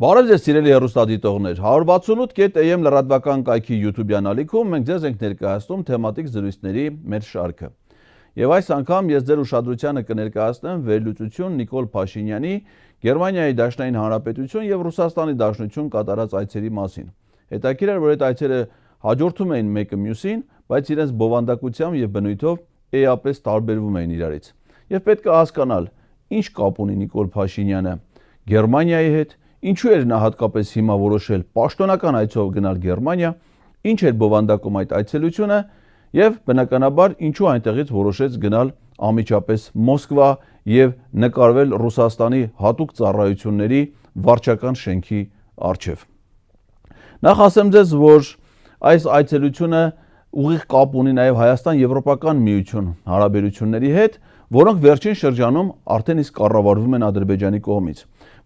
Բարև ձեզ սիրելի հեռուստադիտողներ, 168.am լրատվական կայքի YouTube-յան ալիքում մենք ձեզ ենք ներկայացնում թեմատիկ զրույցների մեր շարքը։ Եվ այս անգամ ես ձեր ուշադրությանը կներկայացնեմ վերլուծություն Նիկոլ Փաշինյանի Գերմանիայի Դաշնային Հանրապետություն եւ Ռուսաստանի Դաշնություն կատարած այցերի մասին։ Հետաքրքիր է, որ այդ այցերը հաջորդում էին մեկը մյուսին, բայց իրենց բովանդակությամբ եւ բնույթով էապես տարբերվում էին իրարից։ Եվ պետք է հասկանալ, ինչ կապ ունի Նիկոլ Փաշինյանը Գերմանիայի հետ, ինչու էր նա հատկապես հիմա որոշել պաշտոնական այցով գնալ Գերմանիա, ինչ էր բովանդակում այդ այցելությունը եւ բնականաբար ինչու այնտեղից որոշեց գնալ անմիջապես Մոսկվա եւ նկարվել Ռուսաստանի հատուկ ծառայությունների վարչական շենքի առջև։ Նախ ասեմ ձեզ, որ այս այցելությունը ուղիղ կապ ունի նաեւ Հայաստան-Եվրոպական միություն հարաբերությունների հետ, որոնք վերջին շրջանում արդեն իսկ կառավարվում են Ադրբեջանի կողմից,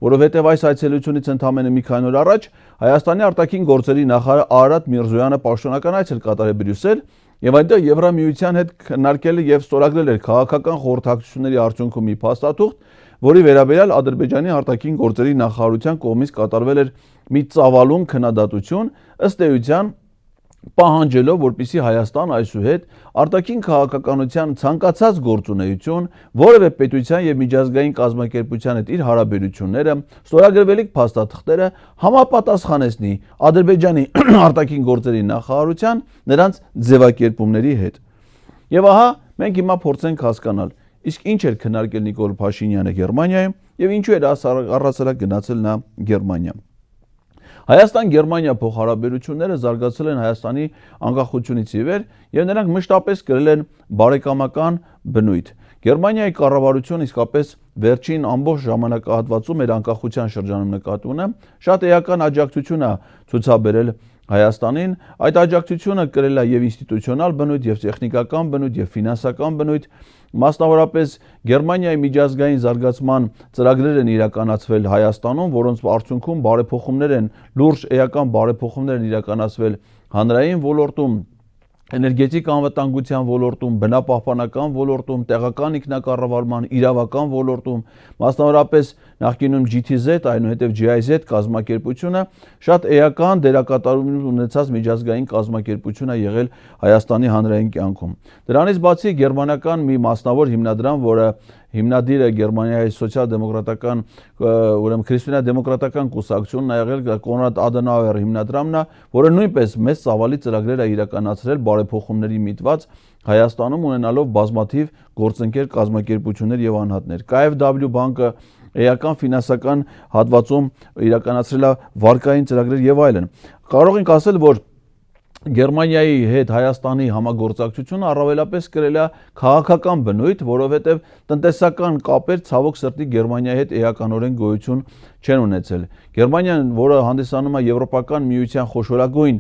որովհետև այս այցելությունից ընդամենը մի քանի օր առաջ Հայաստանի արտաքին գործերի նախարար Արարատ Միրզոյանը պաշտոնական այց էր կատարել Բրյուսել եւ այնտեղ Եվրամիության հետ քննարկել եւ ստորագրել էր քաղաքական խորհրդակցությունների արդյունքում մի փաստաթուղթ, որի վերաբերյալ Ադրբեջանի արտաքին գործերի նախարարության կողմից կատարվել էր մի ծավալուն քննադատություն, ըստ էության պահանջելով, որպեսզի Հայաստան այսուհետ արտաքին քաղաքականության ցանկացած գործունեություն, որևէ պետության եւ միջազգային կազմակերպության հետ իր հարաբերությունները, ստորագրվելիք փաստաթղթերը համապատասխանեցնի Ադրբեջանի արտաքին գործերի նախարարության նրանց ձևակերպումների հետ։ Եվ ահա մենք հիմա փորձենք հասկանալ, իսկ ինչ էր քննարկել Նիկոլ Փաշինյանը Գերմանիայում եւ ինչու էր առասարակ գնացել նա Գերմանիա։ Հայաստան-Գերմանիա փոխհարաբերությունները զարգացել են Հայաստանի անկախությունից ի վեր եւ նրանք մշտապես կրել են բարեկամական բնույթ։ Գերմանիայի կառավարությունը իսկապես վերջին ամբողջ ժամանակահատվածում իր անկախության շրջանում նկատի ունեմ շատ էական աջակցություն է ցուցաբերել Հայաստանին, այդ աջակցությունը կրել է եւ ինստիտուցիոնալ բնույթ, եւ տեխնիկական բնույթ, եւ ֆինանսական բնույթ, մասնավորապես Գերմանիայի միջազգային զարգացման ծրագրեր են իրականացվել Հայաստանում, որոնց արդյունքում բարեփոխումներ են, լուրջ էական բարեփոխումներ են իրականացվել հանրային ոլորտում, էներգետիկ անվտանգության ոլորտում, բնապահպանական ոլորտում, տեղական ինքնակառավարման, իրավական ոլորտում, մասնավորապես նախկինում GTZ, այնուհետև GIZ կազմակերպությունը շատ էական դերակատարություն ունեցած միջազգային կազմակերպություն է եղել Հայաստանի հանրային կյանքում։ Դրանից բացի գերմանական մի մասնավոր հիմնադրամ, որը հիմնադիրը Գերմանիայի սոցիալ-դեմոկրատական, ուրեմն քրիստոնյա-դեմոկրատական կուսակցությունն է եղել Կոնրադ Ադենաուեր հիմնադրամն է, որը նույնպես մեծ ծավալի ծրագրեր է իրականացրել բարեփոխումների միտված Հայաստանում ունենալով բազմաթիվ գործընկեր կազմակերպություններ եւ անհատներ։ KfW բանկը էական ֆինանսական հատվածում իրականացրել է վարկային ծրագրեր եւ այլն։ Կարող ենք ասել, որ Գերմանիայի հետ Հայաստանի համագործակցությունը առավելապես կրել է քաղաքական բնույթ, որովհետև տնտեսական կապեր ցավոք սրտի Գերմանիայի հետ էականորեն գոյություն չեն ունեցել։ Գերմանիան, որը հանդիսանում է Եվրոպական միության խոշորագույն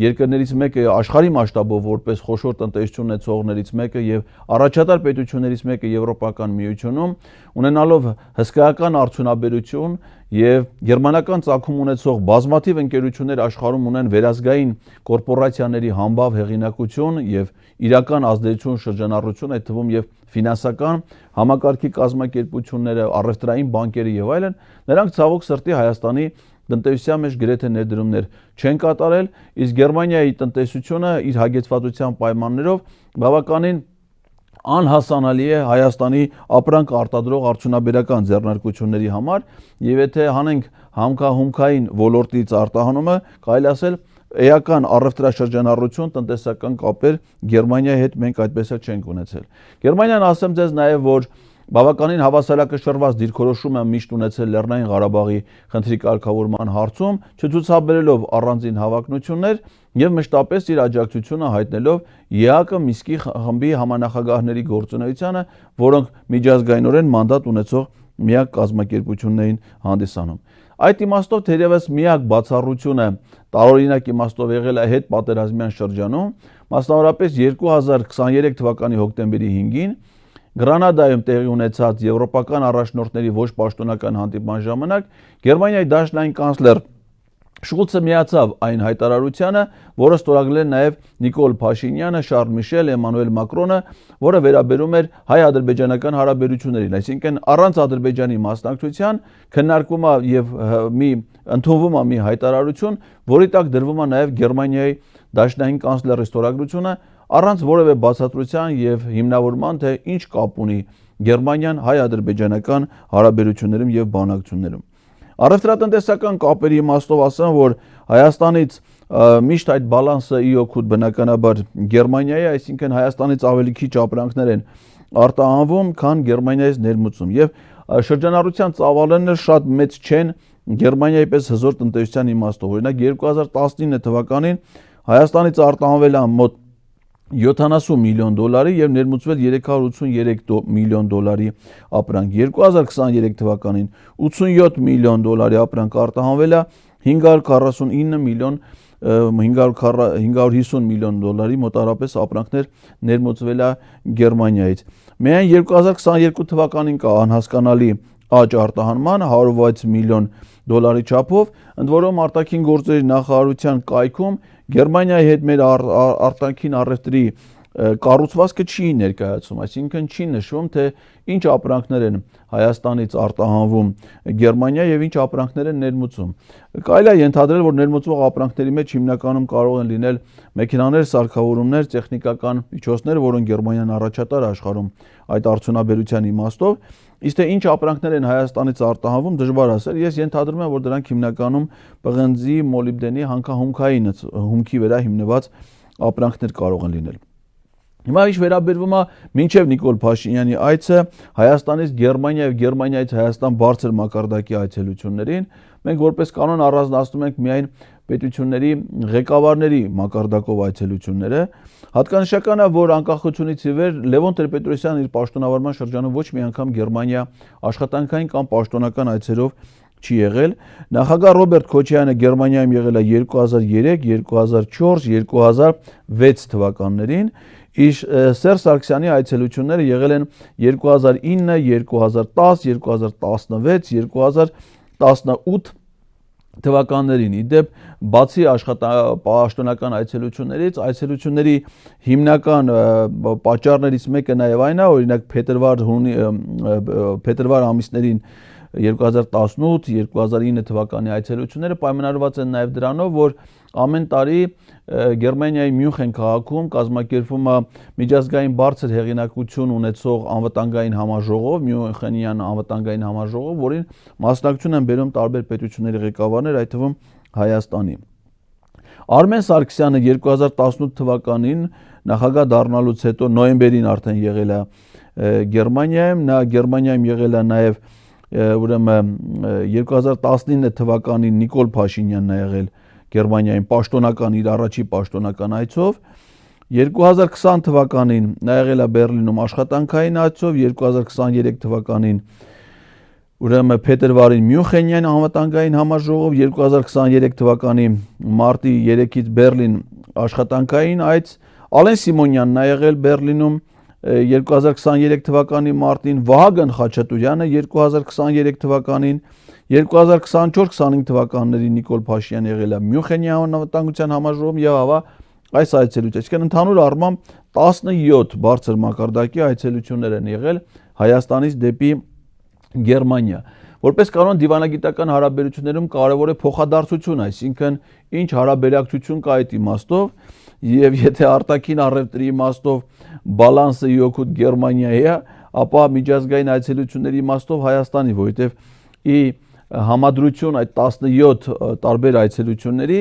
երկրներից մեկը, աշխարհի մասշտաբով որպես խոշոր տնտեսություն ունեցողներից մեկը եւ առաջատար պետություններից մեկը Եվրոպական միությունում, ունենալով հսկայական արդյունաբերություն եւ գերմանական ծագում ունեցող բազմաթիվ ընկերություններ աշխարհում ունեն վերազգային կորպորացիաների համբավ հեղինակություն եւ իրական ազդեցություն շրջանառություն, այդ թվում եւ ֆինանսական համակարգի կազմակերպությունները, առևտրային բանկերը եւ այլն, նրանք ցավոք սրտի Հայաստանի տնտեսության մեջ գրեթե ներդրումներ չեն կատարել, իսկ Գերմանիայի տնտեսությունը իր հագեցվածության պայմաններով բավականին անհասանալի է Հայաստանի ապրանք արտադրող արդյունաբերական ձեռնարկությունների համար եւ եթե հանենք համքահումքային ոլորտից արտահանումը, կարելի ասել էական առևտրաշրջանառություն, տնտեսական կապեր Գերմանիայի հետ մենք այդպես էլ չենք ունեցել։ Գերմանիան ասեմ ձեզ նաեւ, որ բավականին հավասարակշռված դիրքորոշում է միշտ ունեցել Լեռնային Ղարաբաղի խնդրի կարգավորման հարցում, չցուցաբերելով առանձին հավակնություններ եւ մշտապես իր աջակցությունը հայտնելով ԵԱԿ Միսկի խմբի համանախագահների գործունեությանը, որոնք միջազգայինորեն մանդատ ունեցող միակ կազմակերպությունն էին հանդիսանում։ Այդ իմաստով թերևս միակ բացառությունը տարօրինակ իմաստով եղել է հետ պատերազմյան շրջանում, մասնավորապես 2023 թվականի հոկտեմբերի 5-ին Գրանադայում տեղի ունեցած եվրոպական առաջնորդների ոչ պաշտոնական հանդիպման ժամանակ Գերմանիայի դաշնային կանցլեր Շուլցը միացավ այն հայտարարությանը, որը ստորագրել են նաև Նիկոլ Փաշինյանը, Շարլ Միշել, Էմանուել Մակրոնը, որը վերաբերում էր հայ-ադրբեջանական հարաբերություններին, այսինքն առանց Ադրբեջանի մասնակցության քննարկվում է եւ ընդունվում է մի հայտարարություն, որի տակ դրվում է նաև Գերմանիայի դաշնային կանցլերի ստորագրությունը, առանց որևէ բացատրության եւ հիմնավորման, թե ինչ կապ ունի Գերմանիան հայ-ադրբեջանական հարաբերություններում եւ բանակցություններում։ Առևտրատնտեսական կապերի իմաստով ասեմ, որ Հայաստանից միշտ այդ բալանսը ի օգուտ բնականաբար Գերմանիայի, այսինքն Հայաստանից ավելի քիչ ապրանքներ են արտահանվում, քան Գերմանիայից ներմուծում։ Եվ շրջանառության ծավալները շատ մեծ չեն Գերմանիայի պես հզոր տնտեսության իմաստով։ Օրինակ 2019 թվականին Հայաստանից արտահանվել է մոտ 70 միլիոն դոլարի եւ ներմուծվել 383 միլիոն դոլարի ապրանք։ 2023 թվականին 87 միլիոն դոլարի ապրանք արտահանվել է 549 միլիոն 550 միլիոն դոլարի մոտարապես ապրանքներ ներմուծվել է Գերմանիայից։ Միայն 2022 թվականին կա անհասկանալի աճ արտահանման 106 միլիոն դոլարի չափով, ընդ որում արտաքին գործերի նախարարության կայքում Գերմանիայի հետ մեր արտաքին առևտրի կառուցվածքը չի ներկայացում, այսինքն չի նշվում, թե ինչ ապրանքներ են Հայաստանից արտահանվում Գերմանիա եւ ինչ ապրանքներ են ներմուծում։ Կարելի է ենթադրել, որ ներմուծվող ապրանքների մեջ հիմնականում կարող են լինել մեքենաներ, սարքավորումներ, տեխնիկական միջոցներ, որոնք Գերմանիան առաջատար աշխարհում այդ արդյունաբերության իմաստով, իսկ թե ինչ ապրանքներ են Հայաստանից արտահանվում, դժվար ասել։ Ես ենթադրում եմ, որ դրանք հիմնականում պղնձի, մոլիբդենի, հանքահումքային հումքի վրա հիմնված ապրանքներ կարող են լինել։ Հիմա ինչ վերաբերվում է մինչև Նիկոլ Փաշինյանի այցը Հայաստանից Գերմանիա եւ Գերմանիայից Հայաստան բարձր մակարդակի այցելություններին, մենք որպես կանոն առանձնացնում ենք միայն պետությունների ղեկավարների մակարդակով այցելությունները։ Հատկանշական է, որ անկախությունից ի վեր Լևոն Տեր-Պետրոսյանն իր պաշտոնավարման շրջանում ոչ մի անգամ Գերմանիա աշխատանքային կամ պաշտոնական այցերով չի եղել։ Նախագահ Ռոբերտ Քոչարյանը Գերմանիայում եղել է 2003, 2004, 2006 թվականներին, իսկ Սերժ Սարգսյանի այցելությունները եղել են 2009, 2010, 2016, 2018 թվականներին։ Իդեպ բացի պաշտոնական այցելություններից, այցելությունների հիմնական պատճառներից մեկը նաև այն է, օրինակ փետրվար ամիսներին 2018, 2009 թվականի այցելությունները պայմանավորված են նաև դրանով, որ ամեն տարի Գերմանիայի Մյունխեն քաղաքում կազմակերպվում է միջազգային բարձր հեղինակություն ունեցող անվտանգային համաժողով, Մյունխենյան անվտանգային համաժողով, որին մասնակցություն են բերում տարբեր պետությունների ղեկավարներ, այդ թվում Հայաստանի։ Արմեն Սարգսյանը 2018 թվականին նախագահ դառնալուց հետո նոյեմբերին արդեն եղել է Գերմանիայում, նա Գերմանիայում եղել է նաև ուրեմն 2019 թվականին Նիկոլ Փաշինյանն է եղել Գերմանիայում պաշտոնական իր առաջի պաշտոնական այցով, 2020 թվականին նա եղել է Բեռլինում աշխատանքային այցով, 2023 թվականին ուրեմն փետրվարին Մյունխենյան անվտանգային համաժողով, 2023 թվականի մարտի 3-ից Բեռլին աշխատանքային այց, Ալեն Սիմոնյանն է եղել Բեռլինում 2023 թվականի մարտին, Վահագն Խաչատուրյանը 2023 թվականին, 2024-25 թվականներին Նիկոլ Փաշինյանը եղել է Մյունխենյան անվտանգության համաժողովում եւ ավա այս այցելությունից, այսինքն ընդհանուր առմամբ 17 բարձր մակարդակի այցելություններ են եղել Հայաստանից դեպի Գերմանիա։ Որպես կանոն դիվանագիտական հարաբերություններում կարևոր է փոխադարձություն, այսինքն ինչ հարաբերակցություն կա այդ իմաստով, եւ եթե արտաքին առևտրի իմաստով բալանսը ի օգուտ Գերմանիայի է, ապա միջազգային այցելությունների իմաստով Հայաստանի, որովհետեւ ի համադրություն այդ 17 տարբեր այցելությունների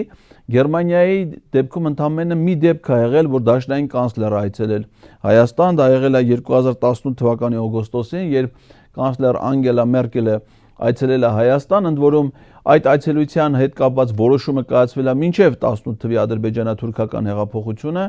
Գերմանիայի դեպքում ընդամենը մի դեպք է եղել, որ դաշնային կանցլերը այցելել Հայաստան, դա եղել է 2018 թվականի օգոստոսին, երբ կանցլեր Անգելա Մերկելը այցելել է Հայաստան, ընդ որում այդ այցելության հետ կապված որոշումը կայացվել է մինչև 18 թվականի ադրբեջանա-թուրքական հեղափոխությունը։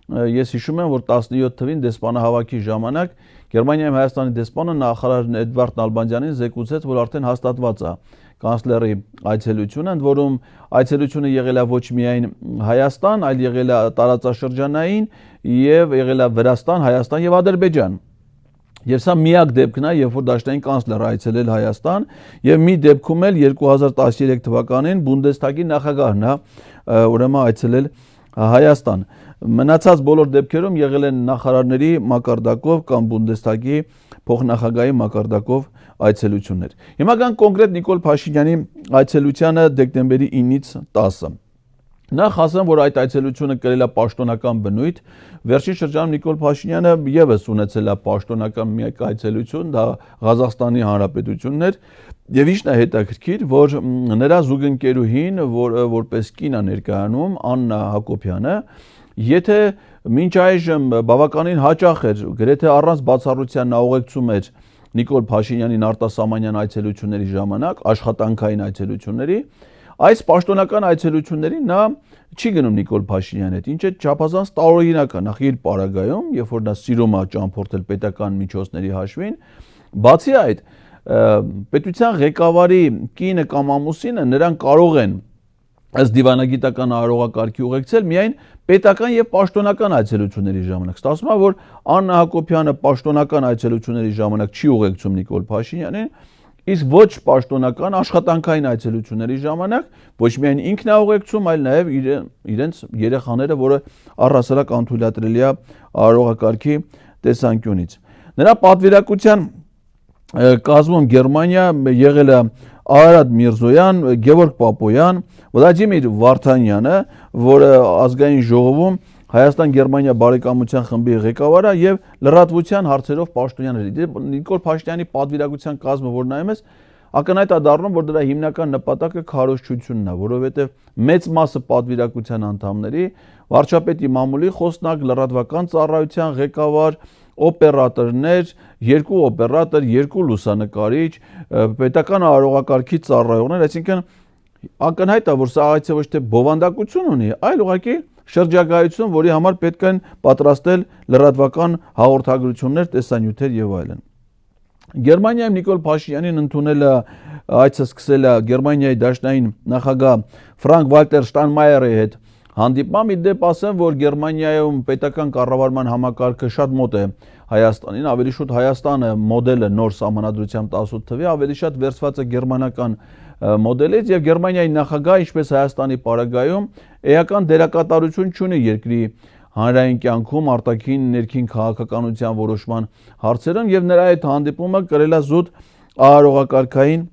Ես հիշում եմ, որ 17 թվականին դեսպանահավաքի ժամանակ Գերմանիայում Հայաստանի դեսպանը նախարար Էդվարդ Նալբանդյանին զեկուցեց, որ արդեն հաստատված է կանցլերի այցելությունը, ընդ որում այցելությունը եղել է ոչ միայն Հայաստան, այլ եղել է տարածաշրջանային եւ եղել է Վրաստան, Հայաստան եւ Ադրբեջան։ Եվ սա միակ դեպքն է, երբ որ դաշնային կանցլերը այցելել Հայաստան, եւ մի դեպքում էլ 2013 թվականին Բունդեսթագի նախագահն է ուրեմն այցելել Հայաստան։ Մնացած բոլոր դեպքերում եղել են նախարարների մակարդակով կամ Բունդեսթագի փոխնախագահի մակարդակով այցելություններ։ Հիմա կան կոնկրետ Նիկոլ Փաշինյանի այցելությանը դեկտեմբերի 9-ից 10-ը։ Նախ ասեմ, որ այդ այցելությունը կրել է պաշտոնական բնույթ։ Վերջին շրջանում Նիկոլ Փաշինյանը եւս ունեցել է պաշտոնական մի այցելություն, դա Ղազախստանի Հանրապետությունն էր, եւ ինչն է հետաքրքիր, որ նրա զուգընկերուհին, որպես կին է ներկայանում, Աննա Հակոբյանը, եթե մինչ այժմ բավականին հաճախ էր, գրեթե առանց բացառության նա ուղեկցում էր Նիկոլ Փաշինյանին արտասահմանյան այցելությունների ժամանակ, աշխատանքային այցելությունների, այս պաշտոնական այցելություններին նա չի գնում Նիկոլ Փաշինյանի հետ, ինչը չափազանց տարօրինակ է, նախ իր պարագայում, երբ որ նա սիրում է ճամփորդել պետական միջոցների հաշվին, բացի այդ, պետության ղեկավարի կինը կամ ամուսինը նրան կարող են ըստ դիվանագիտական արարողակարգի ուղեկցել միայն պետական եւ պաշտոնական այցելությունների ժամանակ։ Ստացվում է, որ Աննա Հակոբյանը պաշտոնական այցելությունների ժամանակ չի ուղեկցում Նիկոլ Փաշինյանին, իսկ ոչ պաշտոնական աշխատանքային այցելությունների ժամանակ ոչ միայն ինքն է ուղեկցում, այլ նաեւ իրենց երեխաները, որը առհասարակ անթույլատրելի է արարողակարգի տեսանկյունից։ Նրա պատվիրակության կազմում Գերմանիա եղել է Արարատ Միրզոյան, Գևորգ Պապոյան, Վլադիմիր Վարդանյանը, որը ազգային ժողովում Հայաստան-Գերմանիա բարեկամության խմբի ղեկավար է եւ լրատվության հարցերով պաշտոնյան էր։ Նիկոլ Փաշինյանի պատվիրակության կազմը, որ նայում ես, ակնհայտ է դառնում, որ դրա հիմնական նպատակը քարոզչությունն է, որովհետեւ մեծ մասը պատվիրակության անդամների վարչապետի մամուլի խոսնակ, լրատվական ծառայության ղեկավար, օպերատորներ, 2 օպերատոր, 2 լուսանկարիչ, պետական արարողակարգի ծառայողներ, այսինքն ակնհայտ է, որ սա այցը ոչ թե բովանդակություն ունի, այլ ուղղակի շրջագայություն, որի համար պետք է պատրաստել լրատվական հաղորդագրություններ, տեսանյութեր եւ այլն։ Գերմանիայում Նիկոլ Փաշինյանին ընդունելը այցը սկսել է Գերմանիայի դաշնային նախագահ Ֆրանկ Վալտեր Շտայնմայերի հետ հանդիպման։ Իդեպ ասեմ, որ Գերմանիայում պետական կառավարման համակարգը շատ մոտ է Հայաստանին, ավելի շուտ Հայաստանը մոդելը նոր սահմանադրությամբ 18 թվի, ավելի շատ վերցված է գերմանական մոդելից եւ Գերմանիայի նախագահը, ինչպես Հայաստանի պարագայում, էական դերակատարություն չունի երկրի հանրային կյանքում, արտաքին ներքին քաղաքականության որոշման հարցերում եւ նրա այդ հանդիպումը կրել է զուտ արարողակարգային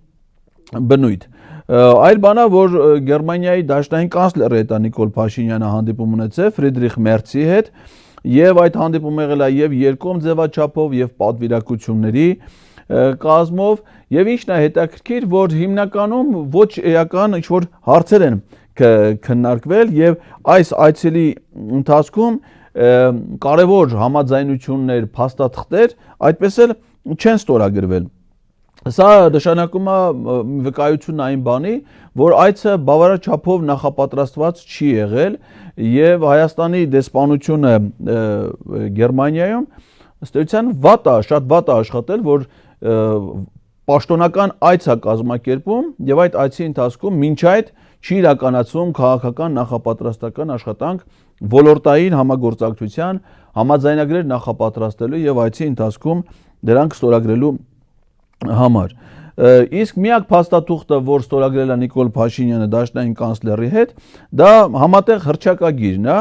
բնույթ։ Այլ բանա, որ Գերմանիայի դաշնային կանցլերը հետ Նիկոլ Փաշինյանը հանդիպում ունեցել Ֆրիդրիխ Մերցի հետ եւ այդ հանդիպումը եղել է եւ երկկողմ ձևաչափով եւ պատվիրակությունների կազմով եւ ինչն է հետաքրքիր, որ հիմնականում ոչ էական ինչ որ հարցեր են քննարկվել եւ այս այցելի ընթացքում կարևոր համաձայնություններ, փաստաթղթեր այդպես էլ չեն ստորագրվել։ Սա նշանակում է վկայություն այն բանի, որ այցը բավարար չափով նախապատրաստված չի եղել եւ Հայաստանի դեսպանությունը Գերմանիայում ըստ էության շատ վատ է աշխատել, որ պաշտոնական այց է կազմակերպում եւ այդ այցի ընթացքում մինչ այդ չի իրականացվում քաղաքական նախապատրաստական աշխատանք ոլորտային համագործակցության համաձայնագրեր նախապատրաստելու եւ այցի ընթացքում դրանք ստորագրելու համար։ Իսկ միակ փաստաթուղթը, որ ստորագրել է Նիկոլ Փաշինյանը դաշնային կանցլերի հետ, դա համատեղ հռչակագիրն է,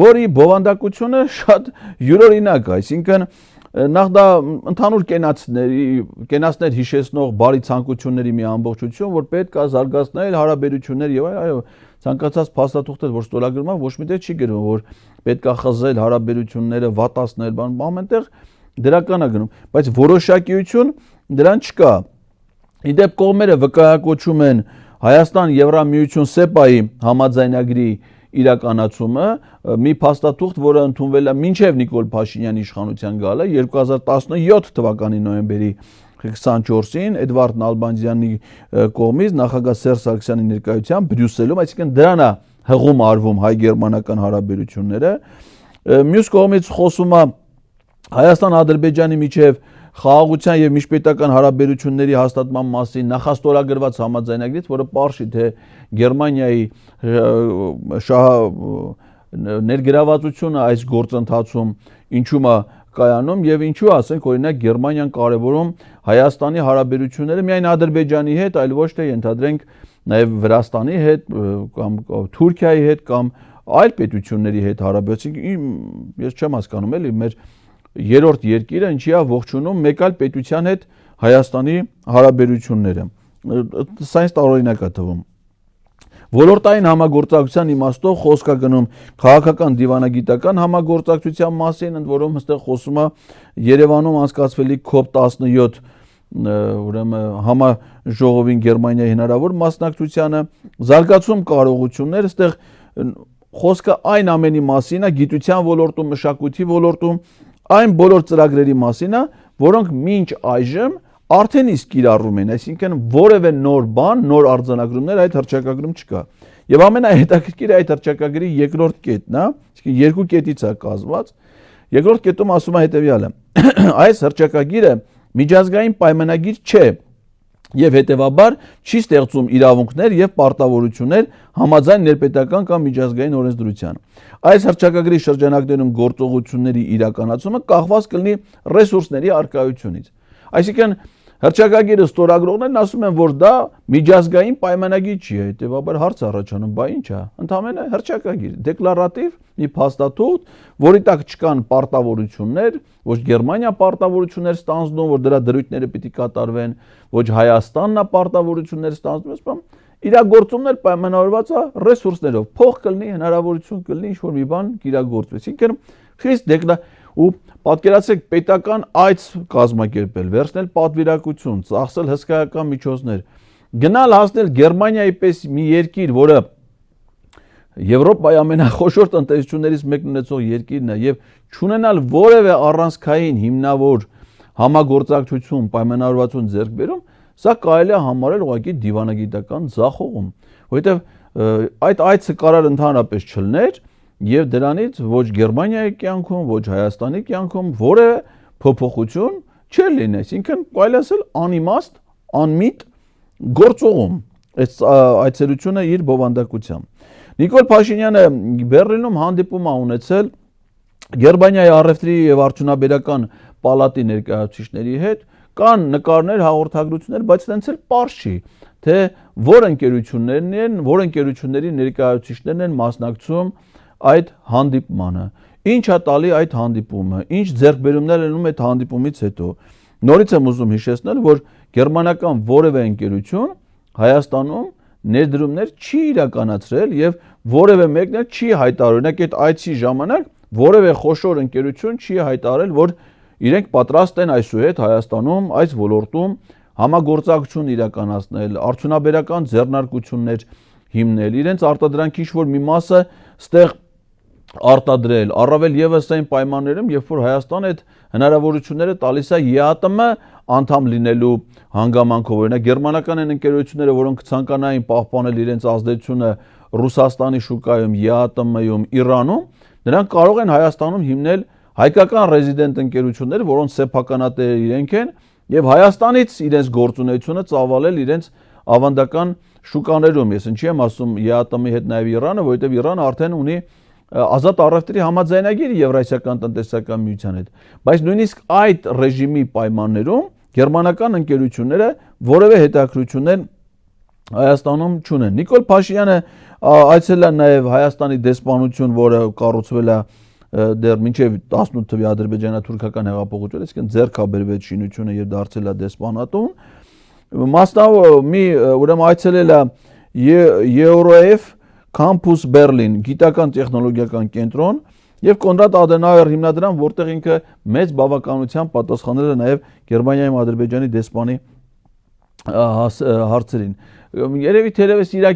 որի բովանդակությունը շատ յուրօրինակ է, այսինքն նախ դա ընդհանուր կենացներ հիշեցնող բարի ցանկությունների մի ամբողջություն, որ պետք է զարգացնել հարաբերություններ եւ այո, ցանկացած փաստաթուղթ, որ ստորագրվում է, ոչ մի տեղ չի գրվում, որ պետք է խզել հարաբերությունները, վատացնել, բան, ամենտեղ դրական է գնում, բայց որոշակիություն դրան չկա։ Իդեպ կողմերը վկայակոչում են Հայաստան-Եվրամիություն ՍԵՊԱ-ի համաձայնագրի իրականացումը, մի փաստաթուղթ, որը ընդունվել է մինչև Նիկոլ Փաշինյանի իշխանության գալը 2017 թվականի նոյեմբերի 24-ին Էդվարդ Նալբանդյանի կողմից նախագահ Սերժ Սարգսյանի ներկայությամբ Բրյուսելում, այսինքն դրան է հղում արվում հայ-գերմանական հարաբերությունները։ Մյուս կողմից խոսում է Հայաստան-Ադրբեջանի միջև խաղաղության եւ միջպետական հարաբերությունների հաստատման մասին նախաստորագրված համաձայնագրից, որը պարզ է, թե Գերմանիայի ներգրավվածությունը այս գործընթացում ինչու՞ է կայանում եւ ինչու ասենք օրինակ Գերմանիան կարևորում Հայաստանի հարաբերությունները միայն Ադրբեջանի հետ, այլ ոչ թե ենթադրենք նաեւ Վրաստանի հետ կամ Թուրքիայի հետ կամ այլ պետությունների հետ հարաբերությունները ես չեմ հասկանում էլի մեր երրորդ երկիրը ինչի է ողջունում մեկ այլ պետության հետ Հայաստանի հարաբերությունները սա ինձ տարօրինակ է թվում Ոլորտային համագործակցության իմաստով խոսք է գնում քաղաքական դիվանագիտական համագործակցության մասին, ընդ որում հստակ խոսում է Երևանում անցկացվելիք COP17 ուրեմն համաժողովին Գերմանիայի հնարավոր մասնակցությանը, զարգացում կարողություններ, այստեղ խոսքը այն ամենի մասին է, գիտության ոլորտում, մշակույթի ոլորտում, այն բոլոր ծրագրերի մասին է, որոնք մինչ այժմ արդեն իսկ կիրառվում են, այսինքն որևէ նոր բան, նոր արձանագրումներ այդ հռչակագրում չկա։ Եվ ամենահետաքրքիրը այդ հռչակագրի երկրորդ կետն է, այսինքն երկու կետից է կազմված։ Երկրորդ կետում ասում է հետևյալը. այս հռչակագիրը միջազգային պայմանագիր չէ եւ հետեւաբար չի ստեղծում իրավունքներ եւ պարտավորություններ համաձայն ներպետական կամ միջազգային օրենսդրության։ Այս հռչակագրի շրջանակներում գործողությունների իրականացումը կախված կլինի ռեսուրսների առկայությունից։ Այսինքն հռչակագիրը ստորագրողներն ասում են, որ դա միջազգային պայմանագիր չի, հետեւաբար հարց առաջանում, բա ի՞նչ է, ընդհանրապես հռչակագիր, դեկլարատիվ մի փաստաթուղթ, որի տակ չկան պարտավորություններ, ոչ Գերմանիա պարտավորություններ ստանձնում, որ դրա դրույթները պիտի կատարվեն, ոչ Հայաստանն է պարտավորություններ ստանձնում, ասում իրագործումներ պայմանավորված է ռեսուրսներով, փող կլինի, հնարավորություն կլինի ինչ-որ մի բան իրագործվի։ Այսինքն խիստ ու պատկերացրեք պետական այց կազմակերպել, վերցնել պատվիրակություն, ծախսել հսկայական միջոցներ, գնալ հասնել Գերմանիայի պես մի երկիր, որը Եվրոպայի ամենախոշոր տնտեսություններից մեկն ունեցող երկիրն է եւ չունենալ որևէ առանցքային հիմնավոր համագործակցություն, պայմանավորվածություն ձեռք բերում, սա կարելի է համարել ուղղակի դիվանագիտական ձախողում, որովհետեւ այդ այցը կարար ընդհանրապես չլներ եւ դրանից ոչ Գերմանիայի կյանքում, ոչ Հայաստանի կյանքում որևէ փոփոխություն չէր լինի, այսինքն կարելի ասել անիմաստ, անմիտ գործողում այս այցելությունը իր բովանդակությամբ։ Նիկոլ Փաշինյանը Բեռլինում հանդիպում է ունեցել Գերմանիայի առևտրի եւ արդյունաբերական պալատի ներկայացուցիչների հետ, կան նկարներ, հաղորդագրություններ, բայց այնց էլ պարզ չի, թե որ ընկերություններն են, որ ընկերությունների ներկայացուցիչներն են մասնակցում այդ հանդիպմանը, ինչ է տալի այդ հանդիպումը, ինչ ձեռքբերումներ են այդ հանդիպումից հետո։ Նորից եմ ուզում հիշեցնել, որ գերմանական որևէ ընկերություն Հայաստանում ներդրումներ չի իրականացրել եւ որևէ մեկն էլ չի հայտարարել, օրինակ այդ այցի ժամանակ որևէ խոշոր ընկերություն չի հայտարարել, որ իրենք պատրաստ են այսուհետ Հայաստանում այս ոլորտում համագործակցություն իրականացնել, արդյունաբերական ձեռնարկություններ հիմնել, իրենց արտադրանքի ինչ-որ մի մասը ստեղ արտադրել, առավել եւս այն պայմաններում, երբ որ Հայաստանը այդ հնարավորությունները տալիս է ԵԱՏՄ անդամ լինելու հանգամանքով, օրինակ գերմանական այն ընկերությունները, որոնք ցանկանային պահպանել իրենց ազդեցությունը Ռուսաստանի շուկայում, ԵԱՏՄ-ում, Իրանում, նրանք կարող են Հայաստանում հիմնել հայկական ռեզիդենտ ընկերություններ, որոնց սեփականատերը իրենք են, եւ Հայաստանից իրենց գործունեությունը ծավալել իրենց ավանդական շուկաներում։ Ես ինչի եմ ասում ԵԱՏՄ-ի հետ նաեւ Իրանը, որովհետեւ Իրանը արդեն ունի ազատ առևտրի համաձայնագիր Եվրասիական տնտեսական միության հետ, բայց նույնիսկ այդ ռեժիմի պայմաններում գերմանական ընկերությունները որևէ հետաքրքրություններ Հայաստանում չունեն։ Նիկոլ Փաշինյանը այցելել է նաև Հայաստանի դեսպանություն, որը կառուցվել է դեռ մինչև 18 թվականի ադրբեջանա-թուրքական հեղափոխությունը, այսինքն ձեռք է բերվել շինությունը եւ դարձել է դեսպանատուն։ Ուրեմն այցելել է Euref Campus Berlin գիտական տեխնոլոգիական կենտրոն եւ Կոնրադ Ադենաուեր հիմնադրամ, որտեղ ինքը մեծ բավականությամբ պատասխանել է նաեւ Գերմանիայում Ադրբեջանի դեսպանի հարցերին։ Երևի թերևս իր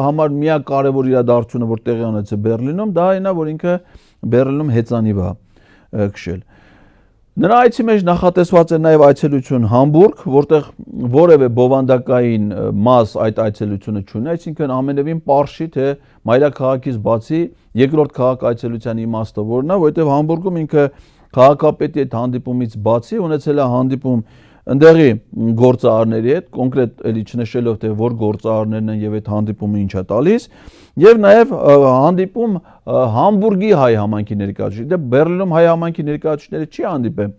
համար միակ կարևոր իրադարձությունը, որ տեղի ունեցել Բերլինում, դա այն է, որ ինքը Բերլինում հեծանիվ է քշել։ Նրա այցի մեջ նախատեսված է նաև այցելություն Համբուրգ, որտեղ որևէ բովանդակային մաս այդ այցելությունը չունի, այսինքն ամենևին պարզ չի, թե մայրաքաղաքից բացի երկրորդ քաղաք այցելության իմաստը որն է, որովհետև Համբուրգում ինքը քաղաքապետի այդ հանդիպումից բացի ունեցել է հանդիպում ընդեղի գործարարների հետ, կոնկրետ էլի չնշելով թե որ գործարարներն են եւ այդ հանդիպումը ինչ է տալիս, եւ նաեւ հանդիպում Համբուրգի հայ համայնքի ներկայացուցիչ։ Դե Բեռլինում հայ համայնքի ներկայացուցիչները չի հանդիպել։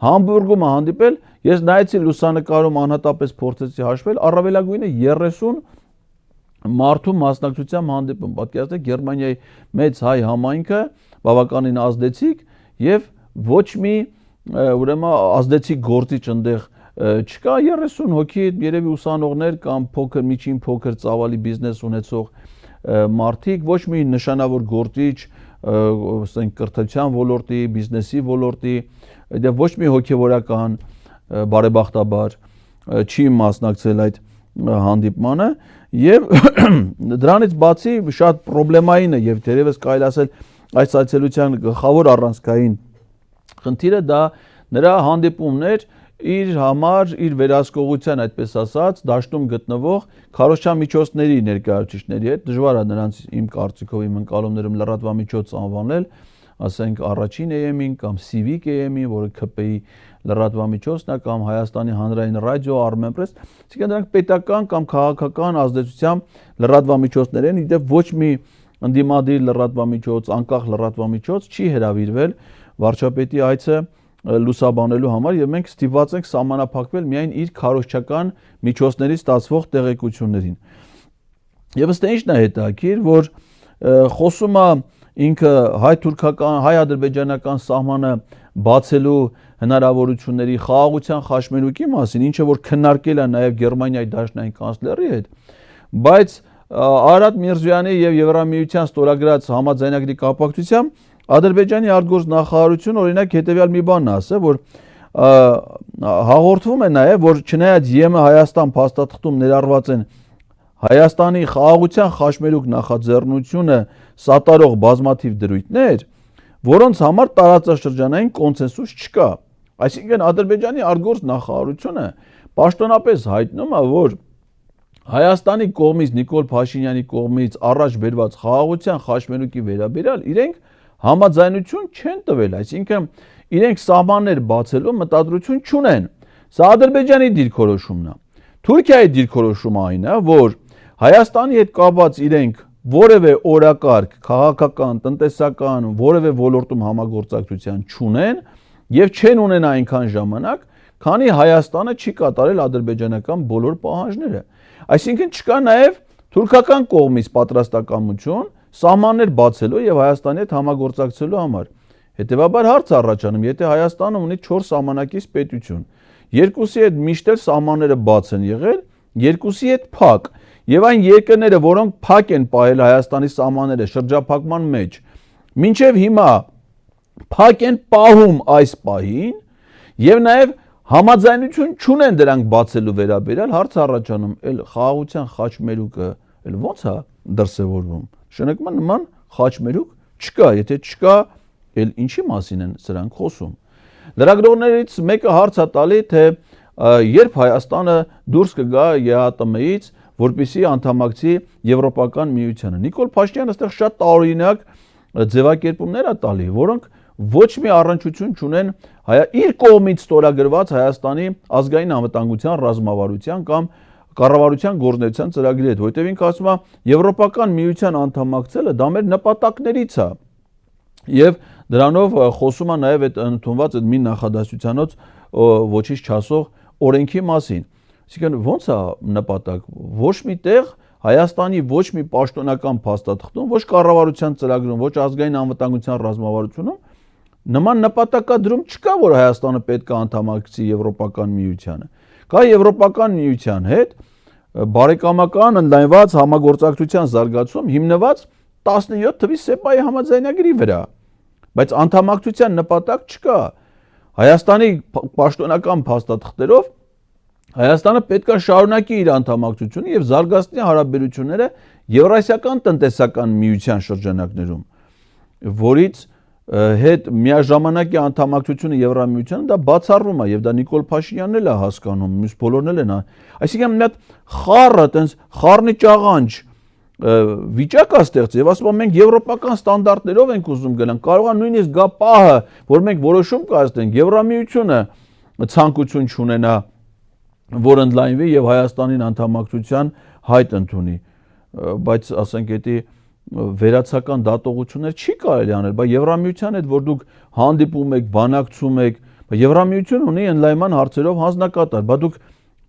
Համբուրգում է հանդիպել, ես նայեցի լուսանկարում անհատապես փորձեցի հաշվել, առավելագույնը 30 մարդու մասնակցությամբ հանդիպում։ Պատկերացրեք Գերմանիայի մեծ հայ համայնքը բավականին ազդեցիկ եւ ոչ մի ուրեմն ազդեցիկ գործիչ այնտեղ չկա 30 հոգի երևի ուսանողներ կամ փոքր միջին փոքր ծավալի բիզնես ունեցող մարդիկ, ոչ մի նշանավոր գործիչ, ասենք կրթության ոլորտի, բիզնեսի ոլորտի, դե ոչ մի հոգևորական բարեբախտաբար չի մասնակցել այդ հանդիպմանը եւ դրանից բացի շատ պրոբլեմային է եւ դերևս կարելի ասել այս այցելության գլխավոր առանցքային խնդիրը դա նրա հանդիպումներ իր համար, իր վերահսկողության, այդպես ասած, դաշտում գտնվող քարոզչամիջոցների ներկայացուցիչների հետ դժվար է նրանց իմ կարծիքով իմ ընկալումներում լրատվամիջոց անվանել, ասենք առաջին AM-ին կամ Civic AM-ին, որը ԿՊ-ի լրատվամիջոցն է կամ Հայաստանի հանրային ռադիո, Armenpress, այսինքն դրանք պետական կամ քաղաքական ազդեցությամբ լրատվամիջոցներ են, իդեպ ոչ մի ընդդիմադիր լրատվամիջոց, անկախ լրատվամիջոց չի հրավիրվել վարչապետի այցը լուսաբանելու համար եւ մենք ստիպված ենք սահմանափակվել միայն իր քարոզչական միջոցներից ստացվող տեղեկություններին։ Եվ ըստ ինչն է հետաքրքիր, որ խոսում է ինքը հայ-թուրքական, հայ-ադրբեջանական սահմանը բացելու հնարավորությունների խաղաղության խաչմերուկի մասին, ինչը որ քննարկել է նաեւ Գերմանիայի դաշնային կանցլերի հետ, բայց Արարատ Միրզոյանի եւ Եվրամիության ստորագրած համաձայնագրի կապակցությամբ Ադրբեջանի արտգործ նախարարությունը օրինակ հետեւյալ մի բանն ասել, որ հաղորդվում է նաեւ, որ չնայած ԵՄ Հայաստան փաստաթղթում ներառված են Հայաստանի խաղաղության խաչմերուկ նախաձեռնությունը սատարող բազմաթիվ դրույթներ, որոնց համար տարածաշրջանային կոնսենսուս չկա։ Այսինքն Ադրբեջանի արտգործ նախարարությունը պաշտոնապես հայտնում է, որ Հայաստանի կողմից Նիկոլ Փաշինյանի կողմից առաջ բերված խաղաղության խաչմերուկի վերաբերյալ իրենք համաձայնություն չեն տվել, այսինքն իրենք սահմաններ բացելու մտադրություն չունեն։ Սա Ադրբեջանի դիրքորոշումն է։ Թուրքիայի դիրքորոշումը այն է, որ Հայաստանի հետ կապված իրենք որևէ օրակարգ, քաղաքական, տնտեսական, որևէ ոլորտում համագործակցության չունեն եւ չեն ունենա այնքան ժամանակ, քանի Հայաստանը չի կատարել ադրբեջանական բոլոր պահանջները։ Այսինքն չկա նաեւ թուրքական կողմից պատրաստակամություն սահմաններ բացելու եւ Հայաստանի հետ համագործակցելու համար։ Հետևաբար հարց առաջանում, եթե Հայաստանը ունի 4 սահմանակից պետություն, երկուսի հետ միշտ սահմանները բաց են եղել, երկուսի հետ փակ, եւ այն երկրները, որոնք փակ են պահել Հայաստանի սահմանները շրջափակման մեջ, մինչեւ հիմա փակ են պահում այս պահին եւ նաեւ համաձայնություն չունեն դրանք բացելու վերաբերյալ, հարց առաջանում, այլ խաղաղության խաչմերուկը այլ ո՞նց է դրսևորվում։ Շնորհակալ նման խաչմերուկ չկա, եթե չկա, այլ ինչի մասին են սրանք խոսում։ Լրագրողներից մեկը հարց է տալի, թե երբ Հայաստանը դուրս կգա ԵԱՏՄ-ից, որպեսզի անդամակցի Եվրոպական միությանը։ Նիկոլ Փաշինյանը այստեղ շատ տարօրինակ ձևակերպումներ է տալի, որոնք ոչ մի առնչություն չունեն իր կողմից ստորագրված Հայաստանի ազգային անվտանգության ռազմավարության կամ կառավարության գործունեության ծրագրի հետ, որտեղ ինքը ասում է Եվրոպական միության անդամակցելը դա մեր նպատակներից է։ Եվ դրանով խոսում է նաև այդ ընդունված այդ մի նախադասությանոց ոչինչ չասող օրենքի մասին։ Այսինքն ո՞նց է նպատակ։ Ոչ մի տեղ Հայաստանի ոչ մի պաշտոնական փաստաթղթում, ոչ կառավարության ծրագրում, ոչ ազգային անվտանգության ռազմավարությունում նման նպատակադրում չկա, որ Հայաստանը պետք է անդամակցի Եվրոպական միությանը։ Կա Եվրոպական միության հետ բարեկամական ընդլայնված համագործակցության զարգացում հիմնված 17 թվի ՍԵՊԱ-ի համաձայնագրի վրա, բայց անդամակցության նպատակ չկա։ Հայաստանի պաշտոնական փաստաթղթերով Հայաստանը պետք է շարունակի իր անդամակցությունը եւ զարգացնի հարաբերությունները Եվրասիական տնտեսական միության շրջանակներում, որից հետ միաժամանակ է անդամակցությունը Եվրամիությանը, դա բացառվում է եւ դա Նիկոլ Փաշինյանն էլ է հասկանում, մյուս բոլորն էլ են։ Այսինքն մի հատ խառը, տենց խառնի ճաղանջ վիճակ է ստեղծել եւ ասում են մենք եվրոպական ստանդարտներով ենք ուզում գնանք, կարող է նույնիսկ գա պահը, որ մենք որոշում կայացնենք Եվրամիությունը ցանկություն չունենա, որ ընդլայնվի եւ Հայաստանին անդամակցության հայտ ընդունի, բայց ասենք դա վերացական դատողություններ չի կարելի անել, բայց Եվրամիության հետ որ դուք հանդիպում եք, բանակցում եք, Եվրամիությունը ունի ընդլայնման հարցերով հանձնակատար, բայց դուք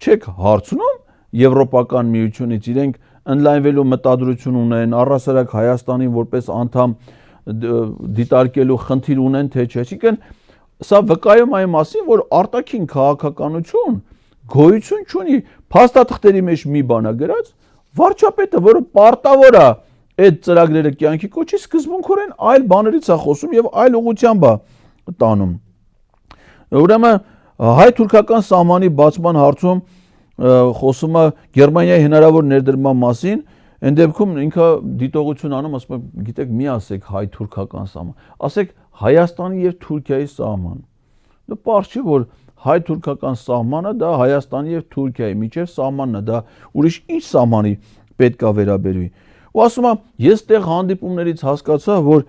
չեք հարցնում Եվրոպական միությունից իրենք ընդլայնվելու մտադրություն ունեն, առհասարակ Հայաստանին որպես անդամ դիտարկելու խնդիր ունեն, թե չէ։ Այսինքն սա վկայում այն մասին, որ արտաքին քաղաքականություն գոյություն չունի, փաստաթղթերի մեջ մի բան է գրած, վարչապետը, որը պարտավոր է այդ ծրագրերը կյանքի կոչի, սկզբունքորեն այլ բաներից է խոսում եւ այլ ուղղությամբ է տանում։ Ուրեմն հայ-թուրքական սահմանի բացման հարցում խոսում է Գերմանիայի հնարավոր ներդրման մասին, այն դեպքում ինքը դիտողություն անում, ասում է, գիտեք, մի ասեք հայ-թուրքական սահման, ասեք Հայաստանի եւ Թուրքիայի սահման։ Դա պարզ չի, որ հայ-թուրքական սահմանը դա Հայաստանի եւ Թուրքիայի միջև սահմանն է, դա ուրիշ ինչ սահմանի պետք է վերաբերվի։ Ու ասում եմ, ես տեղ հանդիպումներից հասկացա, որ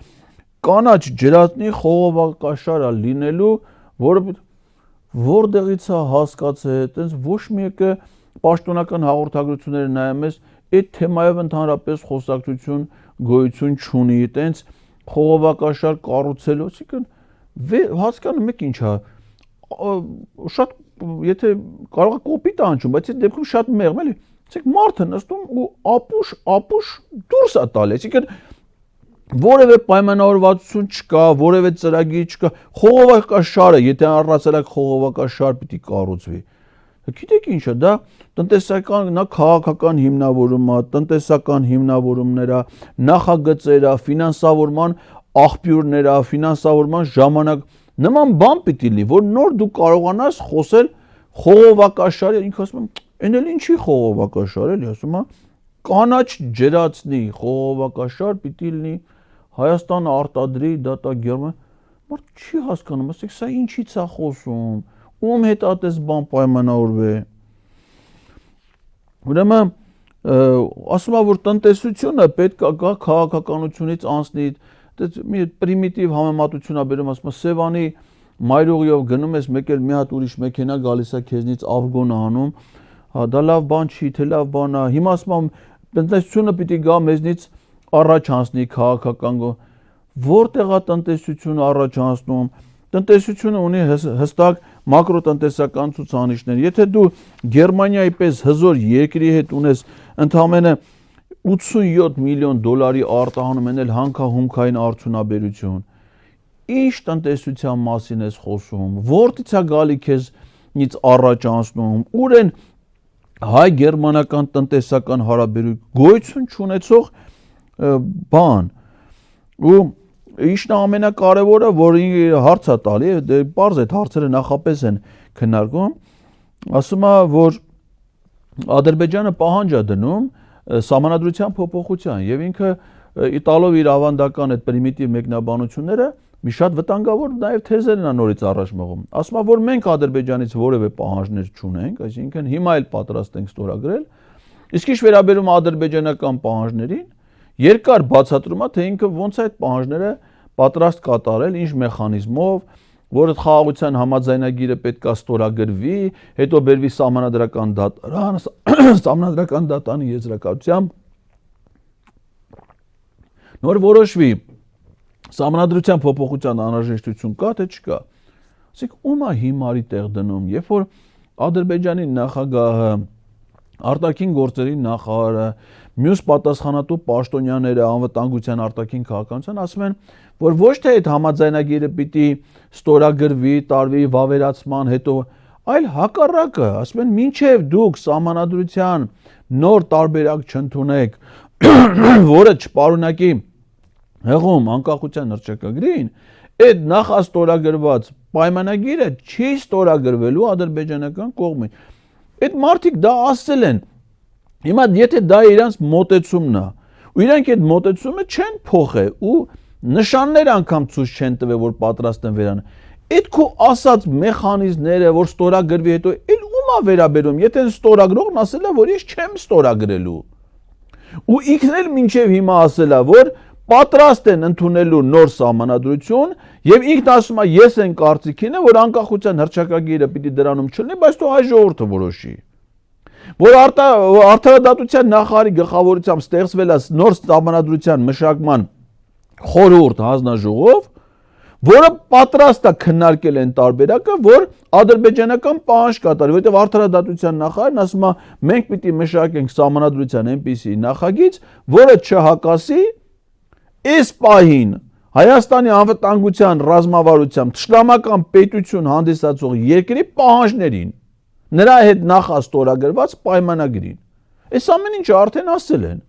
կանաչ ջրատնի խողովակաշար է լինելու, որը որտեղից է հասկացել, այտենց ոչ մեկը պաշտոնական հաղորդագրությունները նայում ես, այդ թեմայով ընդհանրապես խոսակցություն գոյություն չունի, այտենց խողովակաշար կառուցելու, այսինքն հասկանում եք ինչ է, շատ եթե կարող է կոպիտ անջում, բայց այդ դեպքում շատ մեղմ էլի, ասեք մարդը նստում ու ապուշ դուրս է տալի, այսինքն որևէ պայմանավորվածություն չկա, որևէ ծրագիր չկա, խողովակաշարը, եթե առհասարակ խողովակաշար պիտի կառուցվի։ Գիտեք ինչ է, դա տնտեսական, նա քաղաքական հիմնավորում է, տնտեսական հիմնավորումներ է, նախագծեր է, ֆինանսավորման աղբյուրներ է, ֆինանսավորման ժամանակ, նման բան պիտի լինի, որ նոր դու կարողանաս խոսել խողովակաշարի, ինքը ասում եմ, այն էլ ինչի խողովակաշար էլի, ասում եմ, կանաչ ջրացնի խողովակաշար պիտի լինի, Հայաստանը արտադրի, դա Գերմանիա, մարդ չի հասկանում, ասեք, սա ինչից է խոսում, ում հետ այդպես բան պայմանավորվե։ Ուրեմն ասում եմ, որ տնտեսությունը պետք է գա քաղաքականությունից անցնի, մի պրիմիտիվ համեմատություն է բերում, ասում եմ, Սևանի մայրուղիով գնում ես, մեկ էլ մի հատ ուրիշ մեքենա գալիս է քեզնից ավգոն անում, դա լավ բան չի, թե լավ բան է, հիմա ասում եմ, տնտեսությունը պիտի գա մեզնից առաջ հանցնի քաղաքական որտեղ է տնտեսությունը առաջ հանցնում, տնտեսությունը ունի հստակ մակրոտնտեսական ցուցանիշներ, եթե դու Գերմանիայի պես հզոր երկրի հետ ունես ընդամենը 87 միլիոն դոլարի արտահանում են էլ հանքահումքային արդյունաբերություն, ինչ տնտեսության մասին ես խոսում, որտից է գալի քեզնից առաջ անցնում, ուր են հայ-գերմանական տնտեսական հարաբերություն գոյություն չունեցող բան ու ինչն ամենակարևորը որ հարց է տալի պարզ այդ հարցերը նախապես են քննարկում ասում է որ Ադրբեջանը պահանջ է դնում սահմանադրության փոփոխության եւ ինքը իտալով իր ավանդական այդ պրիմիտիվ մեկնաբանությունները մի շատ վտանգավոր նաեւ թեզեր են նորից առաջ մղում ասում է որ մենք Ադրբեջանից որևէ պահանջներ չունենք այսինքն հիմա էլ պատրաստ ենք ստորագրել իսկ ինչ վերաբերում ադրբեջանական պահանջներին երկար բացատրում է թե ինքը ոնց է այդ պահանջները պատրաստ կատարել ինչ մեխանիզմով որը խաղաղության համաձայնագիրը պետք է ստորագրվի հետո բերվի սահմանադրական դատարան սահմանադրական դատարանի եզրակացությամբ նոր որոշվի սահմանադրության փոփոխության անհրաժեշտություն կա թե չկա ասենք ում է հիմարի տեղ դնում երբ որ Ադրբեջանի նախագահը արտաքին գործերի նախարարը մյուս պատասխանատու պաշտոնյաները անվտանգության արտաքին քաղաքականության ասում են որ ոչ թե այդ համաձայնագիրը պիտի ստորագրվի տարվի վավերացման հետո այլ հակառակը ասում են մինչև դուք սահմանադրության նոր տարբերակ չընդունեք որը չպարունակի հեղում անկախության հռչակագրին այդ նախաստորագրված պայմանագիրը չի ստորագրվելու ադրբեջանական կողմից այդ մարդիկ դա ասել են հիմա եթե դա իրանց մոտեցումն է ու իրանք այդ մոտեցումը չեն փոխել ու նշաններ անգամ ցույց չեն տվել որ պատրաստ են վերան այդ քո ասած մեխանիզմները որ ստորագրվի հետո էլ ում է վերաբերում եթե ստորագրողն ասել է որ ես չեմ ստորագրելու ու ինքն էլ մինչև հիմա ասել է որ պատրաստ են ընդունելու նոր սահմանադրություն եւ ինքն ասում է ես այն կարծիքին եմ, որ անկախության հռչակագիրը պիտի դրանում չլինի, բայց թող հայ ժողովուրդը որոշի։ Որ արդարադատության նախարարի գլխավորությամբ ստեղծվել է նոր սահմանադրության մշակման խորհուրդ հանձնաժողով, որը պատրաստ է քննարկել այն տարբերակը, որ ադրբեջանական պահանջ կատարի, որովհետև արդարադատության նախարարն ասում է, մենք պիտի մշակենք սահմանադրության այնպիսի նախագիծ, որը չհակասի այս պահին Հայաստանի անվտանգության ռազմավարությամբ թշնամական պետություն հանդիսացող երկրի պահանջներին, նրա հետ նախաստորագրված պայմանագրին։ Այս ամեն ինչը արդեն ասել են։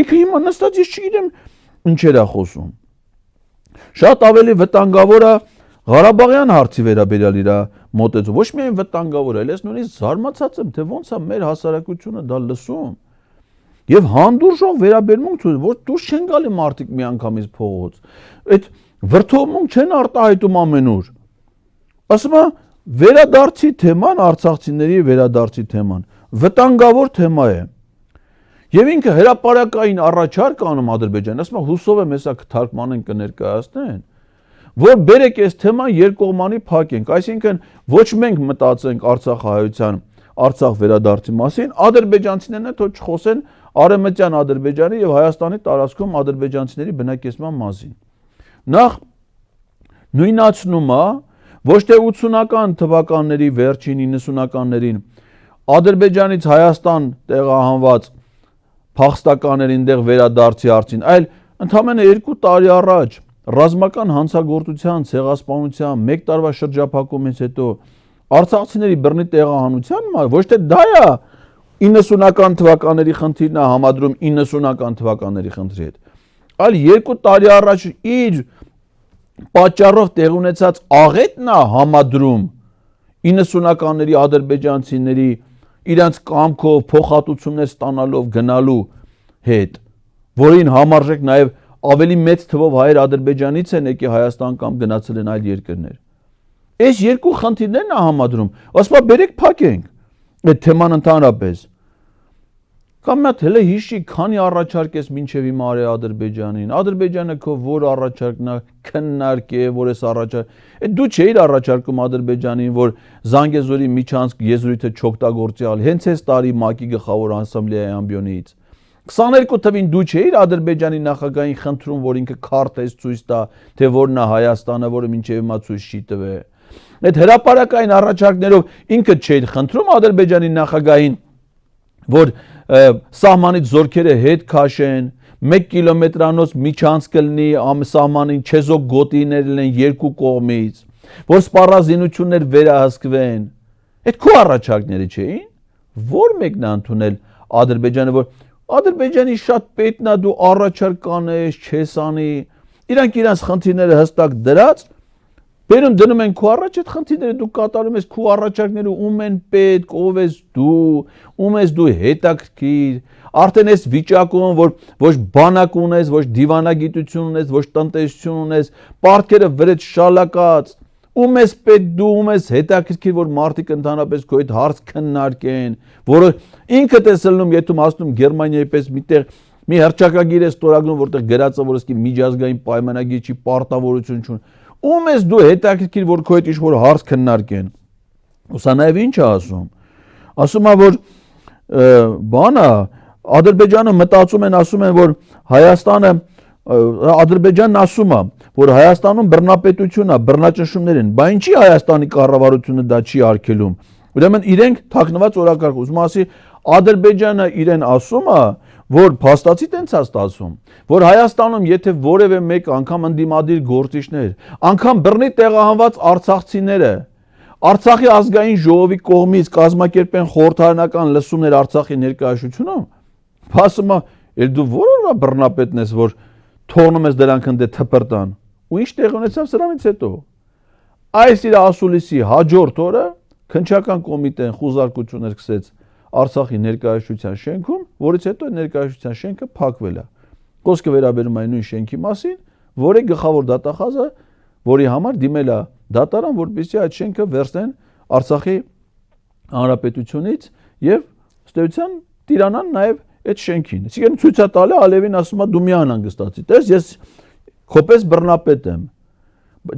Ինքը հիմա նստած ես չգիտեմ ինչեր է խոսում։ Շատ ավելի վտանգավոր է Ղարաբաղյան հարցի վերաբերյալ իր մոտեցումը, ոչ միայն վտանգավոր է, ես նույնիսկ զարմացած եմ, թե ոնց է մեր հասարակությունը դա լսում։ Եվ հանդուրժող վերաբերմունք ցույց, որ դուրս չեն գալի մարդիկ միանգամից փողոց։ Այդ վրդովմունք չեն արտահայտում ամենուր։ Ասում է վերադարձի թեման, արցախցիների վերադարձի թեման վտանգավոր թեմա է։ Եվ ինքը հրապարակային առաջարկ անում Ադրբեջանը, ասում է հուսով եմ հեսա կթարգմանեն կներկայացնեն, որ բերեք այս թեման երկկողմանի փակենք, այսինքն ոչ մենք մտածենք արցախահայության, Արցախ վերադարձի մասին, ադրբեջանցիներն թող չխոսեն Արևմտյան Ադրբեջանի եւ Հայաստանի տարածքում ադրբեջանցիների բնակեցման մասին։ Նախ նույնացնում է ոչ թե 80-ական թվականների վերջին 90-ականներին Ադրբեջանից Հայաստան տեղահանված փախստականներին դեղ վերադարձի հարցին, այլ ընդամենը 2 տարի առաջ ռազմական հանցագործության, ցեղասպանության 1 տարվա շրջափակումից հետո արցախցիների բռնի տեղահանության, ոչ թե դա է 90-ական թվականների խնդիրն է համադրում 90-ական թվականների խնդրի հետ, այլ 2 տարի առաջ իր պատճառով տեղ ունեցած աղետն է համադրում 90-ականների ադրբեջանցիների իրանց կամքով փոխհատուցումներ ստանալով գնալու հետ, որին համարժեք նաև ավելի մեծ թվով հայեր Ադրբեջանից են եկել Հայաստան կամ գնացել են այլ երկրներ։ Այս երկու խնդիրներն է համադրում, ասում է բերեք փակենք այդ թեման ընդհանրապես։ Կամ մատ հələ հիշի քանի առաջարկ ես մինչև հիմա արի Ադրբեջանին, Ադրբեջանը քո որ առաջարկն է քննարկե, որ էս առաջարկ, այդ դու չէիր առաջարկում Ադրբեջանին, որ Զանգեզուրի Միչանսկ եզրույթը չօգտագործյալ, հենց այս տարի ՄԱԿ-ի գլխավոր ասամբլեայի ամբիոնից 22 թվին դու չէիր Ադրբեջանի նախագահին խնդրում, որ ինքը քարտեզ ցույց տա, թե որն է Հայաստանը, որը մինչև հիմա ցույց չի տվել։ Այդ հրապարակային առաջարկներով ինքը չէր խնդրում Ադրբեջանի նախագահին, որ սահմանից զորքերը հետ քաշեն, 1 կիլոմետրանոց Միչանսկ լինի, սահմանին չեզոք գոտիներ լինեն երկու կողմից, որ սպառազինություններ վերահսկվեն։ Այդ քո առաջարկները չէին։ Որ մեկն է ընդունել Ադրբեջանը, որ Ադրբեջանի շատ պետն է դու առաջարկ կանես, չես անի, իրանք խնդիրները հստակ դրած, բերում դնում են քո առաջ այդ խնդիրները դու կատարում ես քո առաջարկները ում են պետք, ով ես դու հետաքրքիր, արդեն այս վիճակում, որ ոչ բանակ ունես, ոչ դիվանագիտություն ունես, ոչ տնտեսություն ունես, պարտքերը վրեջ շալակած, ում ես պետք դու, ում ես հետաքրքիր, որ մարդիկ ընդհանրապես քո այդ հարց քննարկեն, որը ինքդ ես ելնում եթում հասնում Գերմանիայի պես միտեղ մի հռչակագիր է ստորագրում, որտեղ գրած է, որ ըսկի միջազգային պայմանագիր չի, պարտավորություն չունի։ Ում ես դու հետաքրքիր, որ քո հետ ինչ-որ հարց քննարկեն։ Ուսա նաև ինչ է ասում։ Ասում է, որ բանը Ադրբեջանը մտածում են, ասում են, որ Հայաստանը Ադրբեջանն ասում է, որ Հայաստանում բռնապետություն է, բռնաճնշումներ են, բա ինչի Հայաստանի կառավարությունը դա չի արգելում։ Ուրեմն իրենք թաքնված օրակարգ, ուզում ասի Ադրբեջանը իրեն ասում է, որ փաստացի տենց է ստացվում, որ Հայաստանում եթե որևէ մեկ անգամ ընդդիմադիր գործիչներ, անգամ բռնի տեղահանված արցախցիները Արցախի ազգային ժողովի կողմից կազմակերպեն խորհրդարանական լսումներ Արցախի ներկայացությունում, ասում է, դու որովա բռնապետն ես, որ թողնում ես դրանք ընդ թփրտան, ու ինչ տեղ ունեցավ սրանից հետո։ Այս իր ասուլիսի հաջորդ օրը քննչական կոմիտեն խուզարկություններ սկսեց Արցախի ներկայացության շենքում, որից հետո ներկայացության շենքը փակվել է։ Խոսքը վերաբերում է նույն շենքի մասին, որի գլխավոր դատախազը, որի համար դիմել է դատարան, որպեսզի այդ շենքը վերցնեն Արցախի հանրապետությունից եւ ըստ էության տիրանան նաեւ այդ շենքին։ Այսինքն ցույց է տալի Ալևին ասում է դու մի անհանգստացի։ Տես ես քոպես բռնապետ եմ։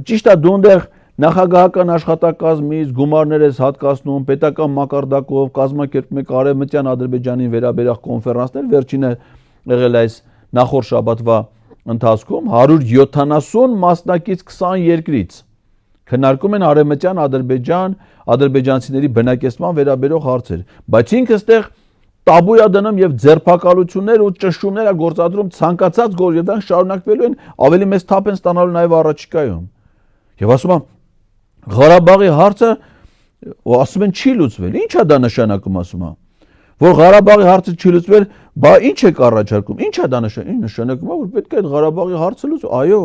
Ճիշտ է դու այնտեղ նախագահական աշխատակազմից գումարներ ես հատկացնում, պետական մակարդակով կազմակերպում եք Արևմտյան Ադրբեջանին վերաբերող կոնֆերանսներ, վերջինը եղել այս նախորդ շաբաթվա ընթացքում 170 մասնակից 20 երկրից քննարկում են Արևմտյան Ադրբեջան, ադրբեջանցիների բնակեցման վերաբերող հարցեր, բայց ինքը այստեղ տաբու է դնում եւ ձերբակալություններ ու ճշտումներ է գործադրում ցանկացած գործ եւ դրանք շարունակվելու են ավելի մեծ թափ են ստանալու նաեւ առաջիկայում։ Եվ ասում եմ Ղարաբաղի հարցը ասում են չի լուծվել։ Ինչ է դա նշանակում ասում եմ, որ Ղարաբաղի հարցը չի լուծվել, բա ինչ է առաջարկում։ Ինչ է դա նշանակում, որ պետք է այդ Ղարաբաղի հարցը լուծվի։ Այո։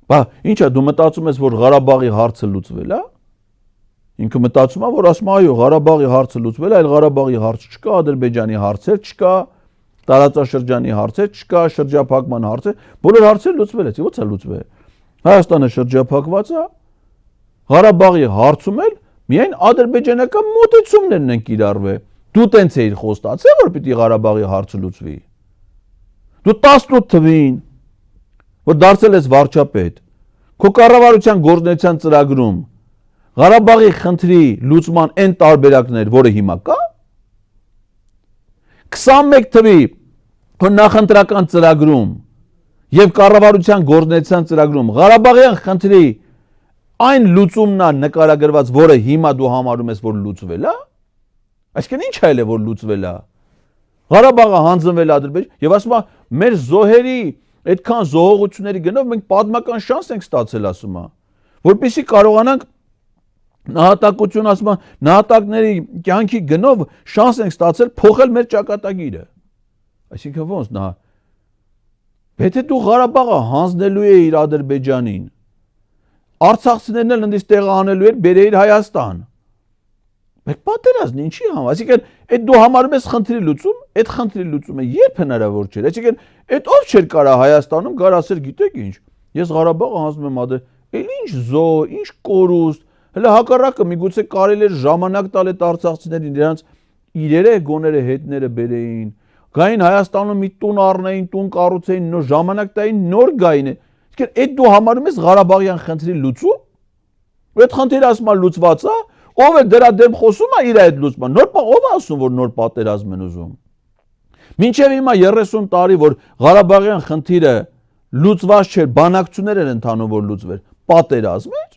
Բա ինչ է դու մտածում ես, որ Ղարաբաղի հարցը լուծվել է։ Ինքը մտածում է, որ ասում այո, Ղարաբաղի հարցը լուծվել է, այլ Ղարաբաղի հարց չկա, Ադրբեջանի հարցեր չկա, տարածաշրջանի հարցեր չկա, շրջափակման հարցեր, բոլոր հարցերը լուծվել է, ո՞նց է լուծվել։ Հայաստանը շրջափակված է, Ղարաբաղի հարցում էլ միայն ադրբեջանական մոտեցումներն են կիրառվել։ Դու տենց էիր խոստացել, որ պիտի Ղարաբաղի հարցը լուծվի։ Դու 18 թվին, որ դարձել ես վարչապետ, քո կառավարության գործունեության ծրագրում Ղարաբաղի խնդրի լուծման այն տարբերակներ, որը հիմա կա, 21 թվի քո նախընտրական ծրագրում եւ կառավարության գործունեության ծրագրում Ղարաբաղյան խնդրի այն լուծումն է նկարագրված, որը հիմա դու համարում ես, որ լուծվել է, այսինքն ինչ է որ լուծվել է։ Ղարաբաղը հանձնվել Ադրբեջան եւ ասում է մեր զոհերի այդքան զոհողությունների գնով մենք պատմական շանս ենք ստացել, ասում է, որպեսզի կարողանանք նահատակություն ասում է նահատակների կյանքի գնով շանս ենք ստացել փոխել մեր ճակատագիրը։ Այսինքն ոնց նա եթե դու Ղարաբաղը հանձնելու ես իր Ադրբեջանին, Արցախցիներն էլ ընդից տեղը անելու են բերեիր Հայաստան։ Բայց պատերազմն ինչի համար, այսինքն այդ դու համարում ես խնդրի լուծում, այդ խնդրի լուծումը երբ հնարավոր չէր, այսինքն այդ ով չէր կարա Հայաստանում գար ասել գիտեք ինչ, ես Ղարաբաղը հանձնում եմ էլ ինչ զոհ, ինչ կորուստ, հələ հակառակը միգուցե կարելի էր ժամանակ տալ այդ արցախցիներին նրանց իրերը, գոները, հետները բերեին, գային Հայաստանում մի տուն առնեին, տուն կառուցեին, նոր ժամանակ տային, նոր գային։ Այսինքն այդ դու համարում ես Ղարաբաղյան խնդրի լուծում, այդ խնդիրը ասում է լուծված է, ով է դրա դեմ խոսում է իր այդ լուծման, ով է ասում, որ նոր պատերազմ են ուզում։ Մինչև հիմա 30 տարի, որ Ղարաբաղյան խնդիրը լուծված չէր, բանակցություններ են ընթանում, որ լուծվեր, պատերազմ էր։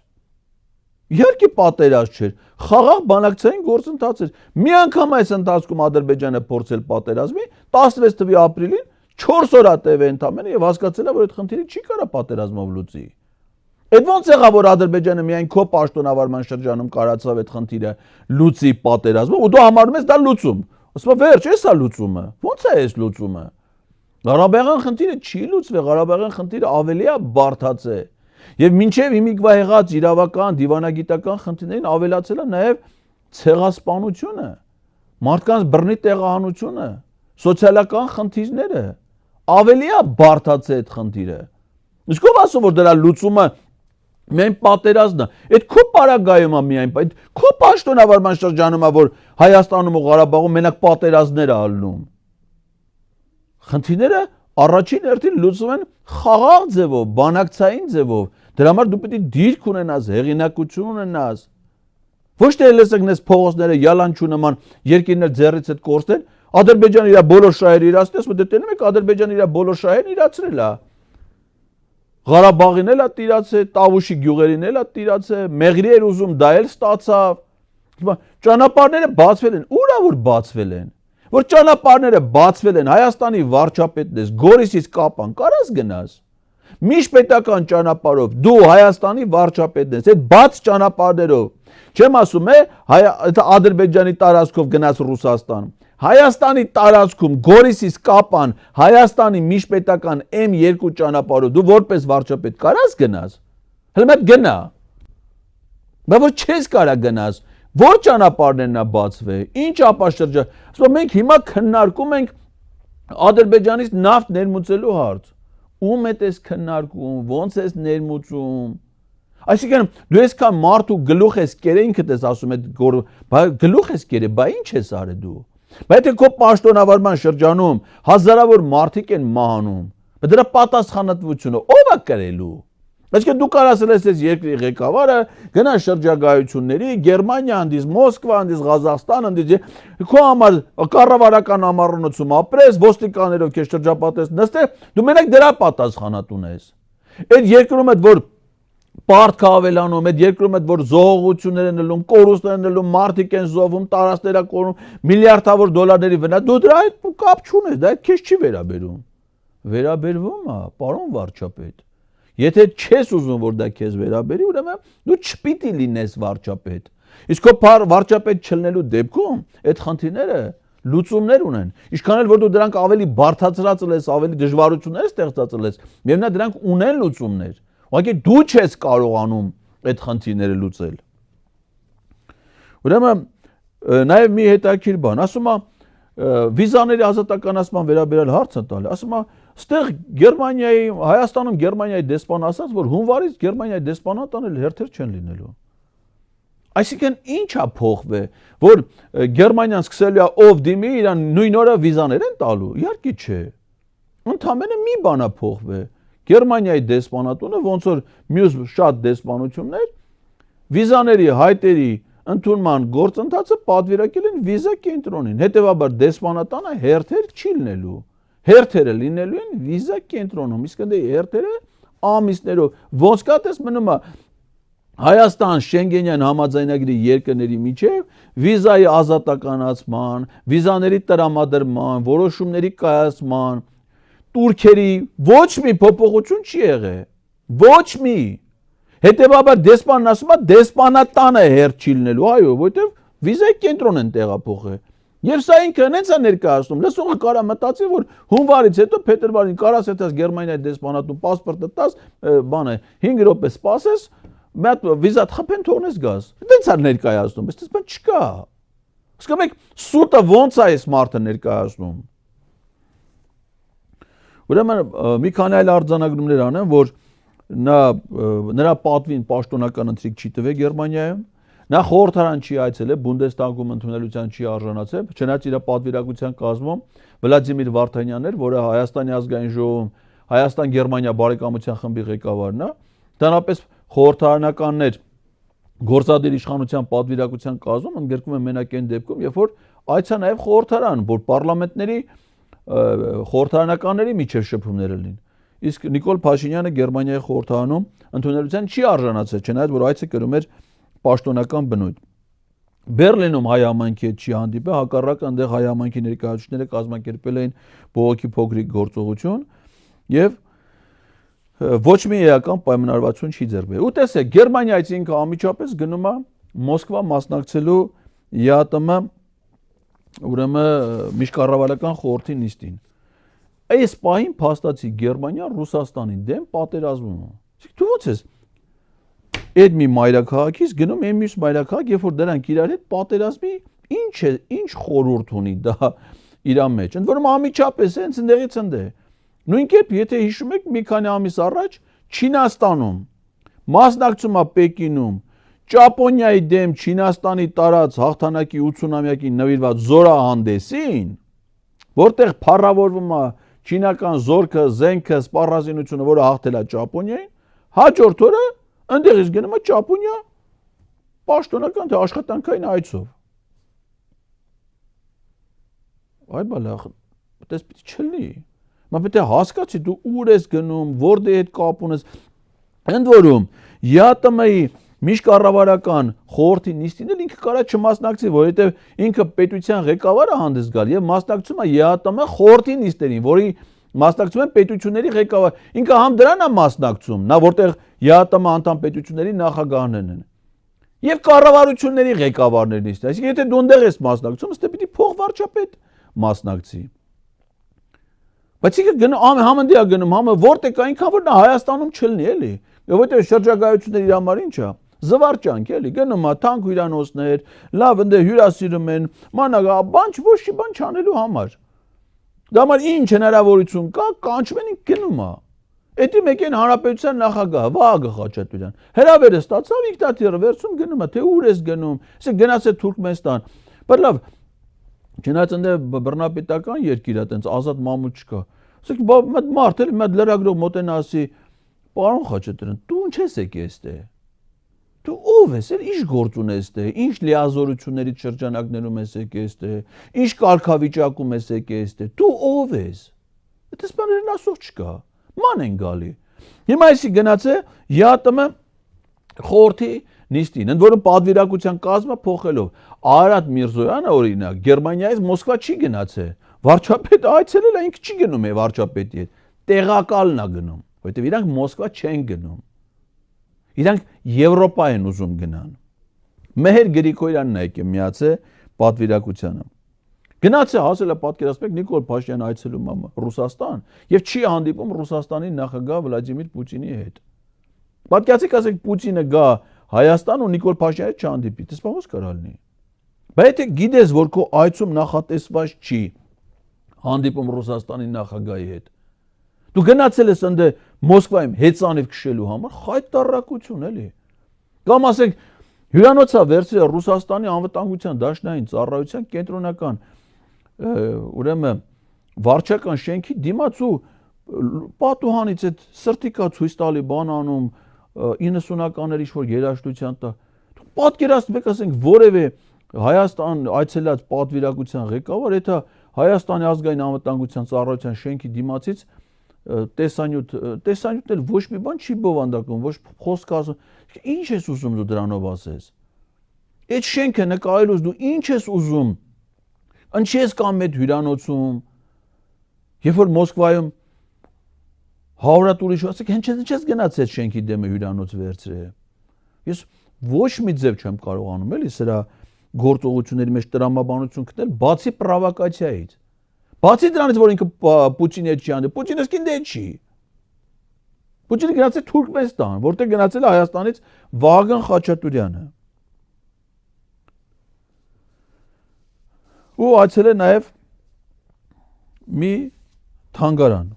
Իհարկե պատերազմ չէր, խաղաղ բանակցային գործընթաց էր։ Մի անգամ այս ընթացքում Ադրբեջանը փորձել պատերազմի 16 թվականի ապրիլին 4 օր ատև է ընդամենը եւ հասկացել է, որ այդ խնդիրը չի կարա պատերազմով լուծի։ Այդ ոնց եղավ, որ Ադրբեջանը միայն քո պաշտոնավարման շրջանում կարացավ այդ խնդիրը լուծի պատերազմով, ու դու համարում ես դա լուծում։ Ասում ես վերջ, էս է լուծումը։ Ոնց է այս լուծումը։ Ղարաբաղյան խնդիրը չի լուծվել, Ղարաբաղյան խնդիրը ավելի է բարդացել։ Եվ մինչև հիմիկվա եղած իրավական, դիվանագիտական խնդիրներին ավելացել է նաև ցեղասպանությունը, մարդկանց բռնի տեղահանությունը, սոցիալական խնդիրները, ավելի է բարդացել այդ խնդիրը։ Իսկ ով ասում որ դրա լուծումը միայն պատերազմն է, այդ քո պարագայում է միայն, այդ քո պաշտոնավարման շրջանում է, որ Հայաստանում ու Ղարաբաղում մենակ պատերազմներ է ալնում։ Խնդիրները առաջին հերթին լուծվում են խաղաղ ձևով, բանակցային ձևով։ Դրա համար դու պետք է դիրք ունենաս, հեղինակություն ունենաս։ Ոչ թե լսեք նես փողոցները յալանչու նման երկիրներ ձեռից հետ կորցնել, Ադրբեջանը իր բոլոր շահերը իրացնես, ու դե տենում եք Ադրբեջանը իր բոլոր շահերն իրացրել է։ Ղարաբաղին էլ է տիրացել, Տավուշի գյուղերին էլ է տիրացել, Մեղրի էր ուզում, դա էլ ստացավ։ Ճանապարհները բացվել են, ուր է որ բացվել են։ Որ ճանապարհները բացվել են, Հայաստանի վարչապետն ես, Գորիսից Կապան, կարաս գնաս։ Միջպետական ճանապարհով դու Հայաստանի վարչապետն ես, այդ բաց ճանապարհներով։ Չեմ ասում Ադրբեջանի տարածքով գնաս Ռուսաստան։ Հայաստանի տարածքում Գորիսից Կապան, Հայաստանի միջպետական M2 ճանապարհով դու որպես վարչապետ կարաս գնաս։ Հələ մեկ գնա։ Բայց ոչ չես կարա գնաս։ Որ ճանապարհներն է բացվել, ինչ ապաշրջա։ Ասում մենք հիմա քննարկում ենք Ադրբեջանից նավթ ներմուծելու հարց։ Ում է դες քննարկում, ոնց ես ներմուծում։ Այսինքն դու այսքան մարդու գլուխ ես կերել, ինքդ ես ասում այդ գլուխ ես կերել, բա ինչ ես արել դու։ Բայց եթե քո պաշտոնավարման շրջանում հազարավոր մարդիկ են մահանում, դրա պատասխանատվությունը ո՞վ է կրելու։ Այսինքն դու կարաս ես երկրի ղեկավարը գնա շրջագայությունների Գերմանիա, հանդիս Մոսկվա, հանդիս Ղազախստան, հանդիս քո համար կառավարական ամառունոցում ապրես, ոստիկաններով քեզ շրջապատես, նստես, դու մենակ դրա պատասխանատուն ես։ Այդ երկրում այդ որ պարտքը ավելանում, այդ երկրում այդ որ զոհողություններ են ելնում, կորուստներ են ելնում, մարդիկ են զոհվում, տարածքներ են կորում, միլիարդավոր դոլարների վնաս, դու դրա հետ կապ չունես, դա քեզ չի վերաբերում։ Վերաբերվում է, պարոն վարչապետ։ Եթե չես ուզում որ դա քեզ վերաբերի, ուրեմն դու չպիտի լինես վարչապետ։ Իսկ քո վարչապետ չլնելու դեպքում այդ խնդիրները լուծումներ ունեն։ Ինչքան էլ որ դու դրանք ավելի բարդացրած ես, ավելի դժվարություններ ստեղծած ես, միևնույն դրանք ունեն լուծումներ։ Ուղղակի դու չես կարողանում այդ խնդիրները լուծել։ Ուրեմն նաև մի հետաքրքիր բան, ասում է վիզաների ազատականացման վերաբերյալ հարց է տալի, ասում է ստեղ Գերմանիայի, Հայաստանում Գերմանիայի դեսպան ասաց, որ հունվարից Գերմանիայի դեսպանատան էլ հերթեր չեն լինելու։ Այսինքն ինչ է փոխվել, որ Գերմանիան սկսելու է ով դիմի իրան նույն օրը վիզաներ են տալու, իհարկե չէ։ Ընդամենը մի բան է փոխվել։ Գերմանիայի դեսպանատունը ոնց որ մյուս շատ դեսպանություններ վիզաների հայտերի ընդունման գործընթացը պատվիրակել են վիզա կենտրոնին։ Հետևաբար դեսպանատանը հերթեր չի լինելու։ Հերթերը լինելու են վիզա կենտրոնում, իսկ դե հերթերը ամիսներով ոնց կա տես մնում է Հայաստան Շենգենյան համաձայնագրի երկրների միջև վիզայի ազատականացման, վիզաների տրամադրման, որոշումների կայացման, турքերի ոչ մի փոփոխություն չի եղել։ Ոչ մի։ Հետևաբար դեսպանն ասում է դեսպանատանը հերթ չի լինելու, այո, որովհետև վիզայի կենտրոն են տեղափոխել։ Եվ սա ինքը հենց է ներկայացնում։ Լսողը կարա մտածի, որ հունվարից հետո փետրվարին կարաս հետս Գերմանիայի դեսպանատուն պասպորտը տաս, բանը 5 րոպե սպասես, մի հատ վիզա խփեն թողնես գաս։ Դենց է ներկայացնում, բայց բան չկա։ Իսկ մեկ սուտը ոնց է այս մարդը ներկայացնում։ Ուրեմն մի քանի այլ արձանագրումներ անեմ, որ նրա պատվին պաշտոնական ընթրիք չի տվել Գերմանիայում։ Նա խորհրդարան չի այցելել, Բունդեստագում ընդունելության չի արժանացել, չնայած իր պատվիրակության կազմում Վլադիմիր Վարդանյանն էր, որը Հայաստանի ազգային ժողովում Հայաստան-Գերմանիա բարեկամության խմբի ղեկավարն է, դրանապես խորհրդարանականներ գործադիր իշխանության պատվիրակության կազմում ընդգրկում են մենակ այն դեպքում, երբ որ այցա նաև խորհրդարան, որ պարլամենտների խորհրդարանականների միջև շփումներ լինեն։ Իսկ Նիկոլ Փաշինյանը Գերմանիայի խորհրդարանում ընդունելության չի արժանացել, չնայած որ այցը կրում էր պաշտոնական բնույթ։ Բերլինում հայ համայնքի հետ չի հանդիպել, հակառակը այնտեղ հայ համայնքի ներկայացուցիչները կազմակերպել էին բողոքի փոքրիկ գործողություն եւ ոչ մի էական պայմանավորվածություն չի ձեռբերել։ Ու տեսեք, Գերմանիայից ինքը ամիջապես գնում է Մոսկվա մասնակցելու ԵԱՏՄ ուրեմն միջկառավարական խորհրդի նիստին։ Այս պահին փաստացի Գերմանիան Ռուսաստանին դեմ պատերազմում է։ Դու ո՞նց ես այդ մի մայրաքաղաքից գնում այն մյուս մայրաքաղաք, երբ որ դրանք իրար հետ պատերազմի ինչ խորհուրդ ունի դա իր մեջ։ Ընդ որում ամիջապես հենց ընդեղից ընդե։ Նույն կերպ, եթե հիշում եք, մի քանի ամիս առաջ Չինաստանում մասնակցում է Պեկինում Ճապոնիայի դեմ Չինաստանի տարած հաղթանակի 80-ամյակին նվիրված զորահանդեսին, որտեղ փառավորվում է չինական զորքը, զենքը, սպառազինությունը, որը հաղթել է Ճապոնիային, հաջորդ օրը ընդեղից գնում է Ճապոնիա պաշտոնական թե աշխատանքային այցով։ Այ բալա, դες պիտի չլինի։ Մա պետք է հասկացի դու ուր ես գնում, որտե հետ կապ ունես։ Ընդ որում ԵԱՏՄ-ի միջկառավարական խորհրդի նիստին էլ ինքը կարա չմասնակցի, որովհետև ինքը պետության ղեկավարը հանդես գալ եւ մասնակցում է ԵԱՏՄ խորհրդի նիստերին, որի մասնակցում են պետությունների ղեկավար։ Ինքը համ դրան է մասնակցում, նա որտեղ ԵԱՏՄ անդամ պետությունների նախագահներն են։ Եվ կառավարությունների ղեկավարներն են։ Այսինքն եթե դու ընդեղ ես մասնակցում, ըստ պիտի փոխվարչապետ մասնակցի։ Բայց ինքը գնում համընդի է գնում, համը որտեղ կա ինքան որ նա Հայաստանում չլինի, էլի։ Որտեղ շրջագայությունները իր համար ինչ է։ Զվարճանք էլի, գնում է թանկ հյուրանոցներ, լավ ընդ հյուրասիրում են, մանագա, բան ոչ մի բան չանելու համար։ Դա համար ինչ հնարավորություն կա, կանչում են գնում է։ Էդի մեկ են հանրապետության նախագահ Վահագն Խաչատուրյան։ Հրավերը ստացավ, ինքնաթիռը վերցում գնում է, թե ուր ես գնում, ասե գնաց է Թուրքմենստան։ Բայց լավ, Չնայած ընդ բռնապետական երկիր է, տենց ազատ մամուլ չկա։ Ասեք, մարդ էլ մի լրագրող մոտենա ասի, պարոն Խաչատրյան, դու ինչ ես եկել այստեղ։ Դու ով ես, ինչ գործ ունես այստեղ, ինչ լիազորությունների շրջանակներում ես եկել այստեղ, ինչ կարգավիճակում ես եկել այստեղ, դու ով ես։ Այդպես բաներն ասող չկա։ Ման են գալի։ Հիմա այսի գնացե ԵԱՏՄ խորհրդի նիստին, ընդ որում պատվիրակության կազմը փոխելով Արարատ Միրզոյանը օրինակ Գերմանիայից Մոսկվա չի գնացել։ Վարչապետը այցելել է, ինքը չի գնում է վարչապետի հետ։ Տեղակալն է գնում, որովհետև իրանք Մոսկվա չեն գնում։ Իրանք Եվրոպա են ուզում գնան։ Մեհեր Գրիգորյանն է եկել միացե պատվիրակությանը։ Գնացե հասել է պատկերացնեք Նիկոլ Փաշինյանը այցելում է Ռուսաստան եւ չի հանդիպում Ռուսաստանի նախագահ Վլադիմիր Պուտինի հետ։ Պատկերացրեք, ասեք Պուտինը գա Հայաստան ու Նիկոլ Փաշինյանը չհանդիպի, դες ո՞նց կարա լինի։ Բայց եթե գիտես, որ քո այցում նախատեսված չի հանդիպում Ռուսաստանի նախագահի հետ, դու գնացել ես ընդ Մոսկվայում հեծանիվ քշելու համար, խայտարակություն էլի։ Կամ ասեք հյուրանոցա վերցրել Ռուսաստանի անվտանգության դաշնային ծառայության կենտրոնական ուրեմն վարչական շենքի դիմաց ու պատուհանից այդ սրտիկա ցույց տալի բան անում 90-ականների ինչ-որ երաժշտության տա։ Պատկերացնեք, ասենք որևէ Հայաստան այցելած պատվիրակության ղեկավար, եթե Հայաստանի ազգային անվտանգության ծառայության շենքի դիմացից տեսանյութ էլ ոչ մի բան չի բովանդակում, ոչ խոսք ասում։ Ինչ ես ուզում դու դրանով ասես։ Այդ շենքը նկարելուց դու ինչ ես ուզում։ Ինչ ես կամ այդ հյուրանոցում։ Երբ որ Մոսկվայում 100 ուրիշ ասեք, հենց ես գնացել շենքի դեմը հյուրանոց վերցրել։ Ես ոչ մի ձև չեմ կարողանում էլի սրա գործողությունների մեջ տրամաբանություն գտնել, բացի պրովոկացիայից։ Բացի դրանից, որ ինքը Պուտինի հետ չի հանդիպում, Պուտինը սկինդե չի։ Պուտինը գնացել Թուրքմենստան, որտեղ գնացել է Հայաստանից Վահագն Խաչատուրյանը։ Ու այցելել է նաև մի թանգարան։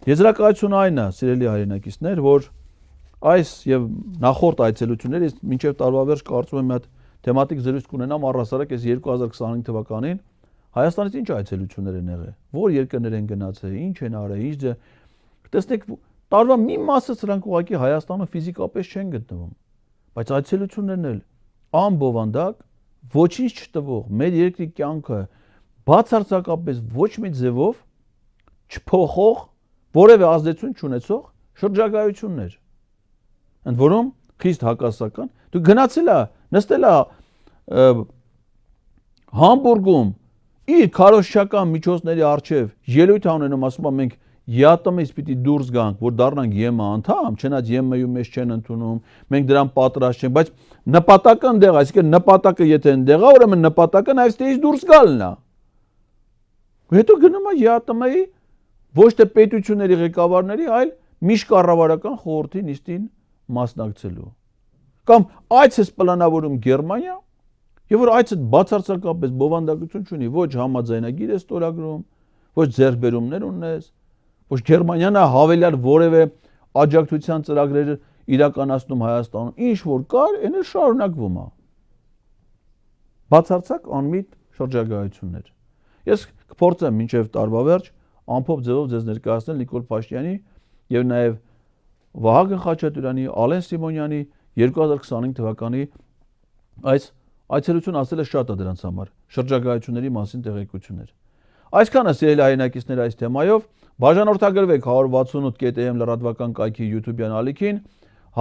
Եզրակացությունը այն է, սիրելի հայրենակիցներ, որ այս եւ նախորդ այցելությունները մինչեւ տարվա վերջ կարծում եմ մի հատ թեմատիկ զրույց կունենամ առհասարակ այս 2025 թվականին Հայաստանից ինչ այցելություններ են եղել, որ երկրներ են գնացել, ինչ են արել, ինչ տեսնեք տարվա մի մասը սրանք ուղղակի Հայաստանում ֆիզիկապես չեն գտնվում, բայց այցելություններն էլ անբովանդակ ոչինչ չտվող մեր երկրի կյանքը բացարձակապես ոչ մի ձևով չփոխող որևէ ազդեցություն չունեցող շրջագայություններ, ընդ որում խիստ հակասական։ Դու գնացել ես, նստել ես Համբուրգում իր քարոզչական միջոցների առջև ելույթ անենում, ասում եմ մենք ԵԱՏՄ-ից պիտի դուրս գանք, որ դառնանք ԵՄ անդամ, չնայած ԵՄ-ում մեզ չեն ընդունում, մենք դրան պատրաստ չենք, բայց նպատակը ընդեղ է, այսինքն նպատակը եթե ընդեղ է, ուրեմն նպատակը նաև ստեից դուրս գալն է։ Հետո գնում է ԵԱՏՄ-ի ոչ թե պետությունների ղեկավարների, այլ միջկառավարական խորհրդի նիստին մասնակցելու։ Կամ այց ես պլանավորում Գերմանիա, եւ որ այցը բացարձակապես բովանդակություն չունի, ոչ համաձայնագիր ես ստորագրում, ոչ ձեռքբերումներ ունես, ոչ Գերմանիան հավելյալ որևէ աջակցության ծրագրեր իրականացնում Հայաստանում, ինչ որ կար, այն էլ շարունակվում է։ Բացարձակ անմիտ շրջագայություններ։ Ես կփորձեմ մինչև տարվա վերջ ամփոփ ձևով ձեզ ներկայացնել Նիկոլ Փաշինյանի եւ նաեւ Վահագն Խաչատուրյանի, Ալեն Սիմոնյանի 2025 թվականի այս այցելություն ասել է շատ է դրանց համար շրջագայությունների մասին տեղեկություններ։ Այսքանը սիրելի հայրենակիցներ այս թեմայով բաժանորդագրվեք 168.am լրատվական կայքի YouTube-յան ալիքին,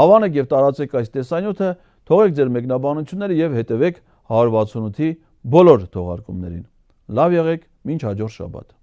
հավանեք եւ տարածեք այս տեսանյութը, թողեք ձեր մեկնաբանությունները եւ հետեւեք 168-ի բոլոր թողարկումներին։ Լավ եղեք, մինչ հաջորդ շաբաթ։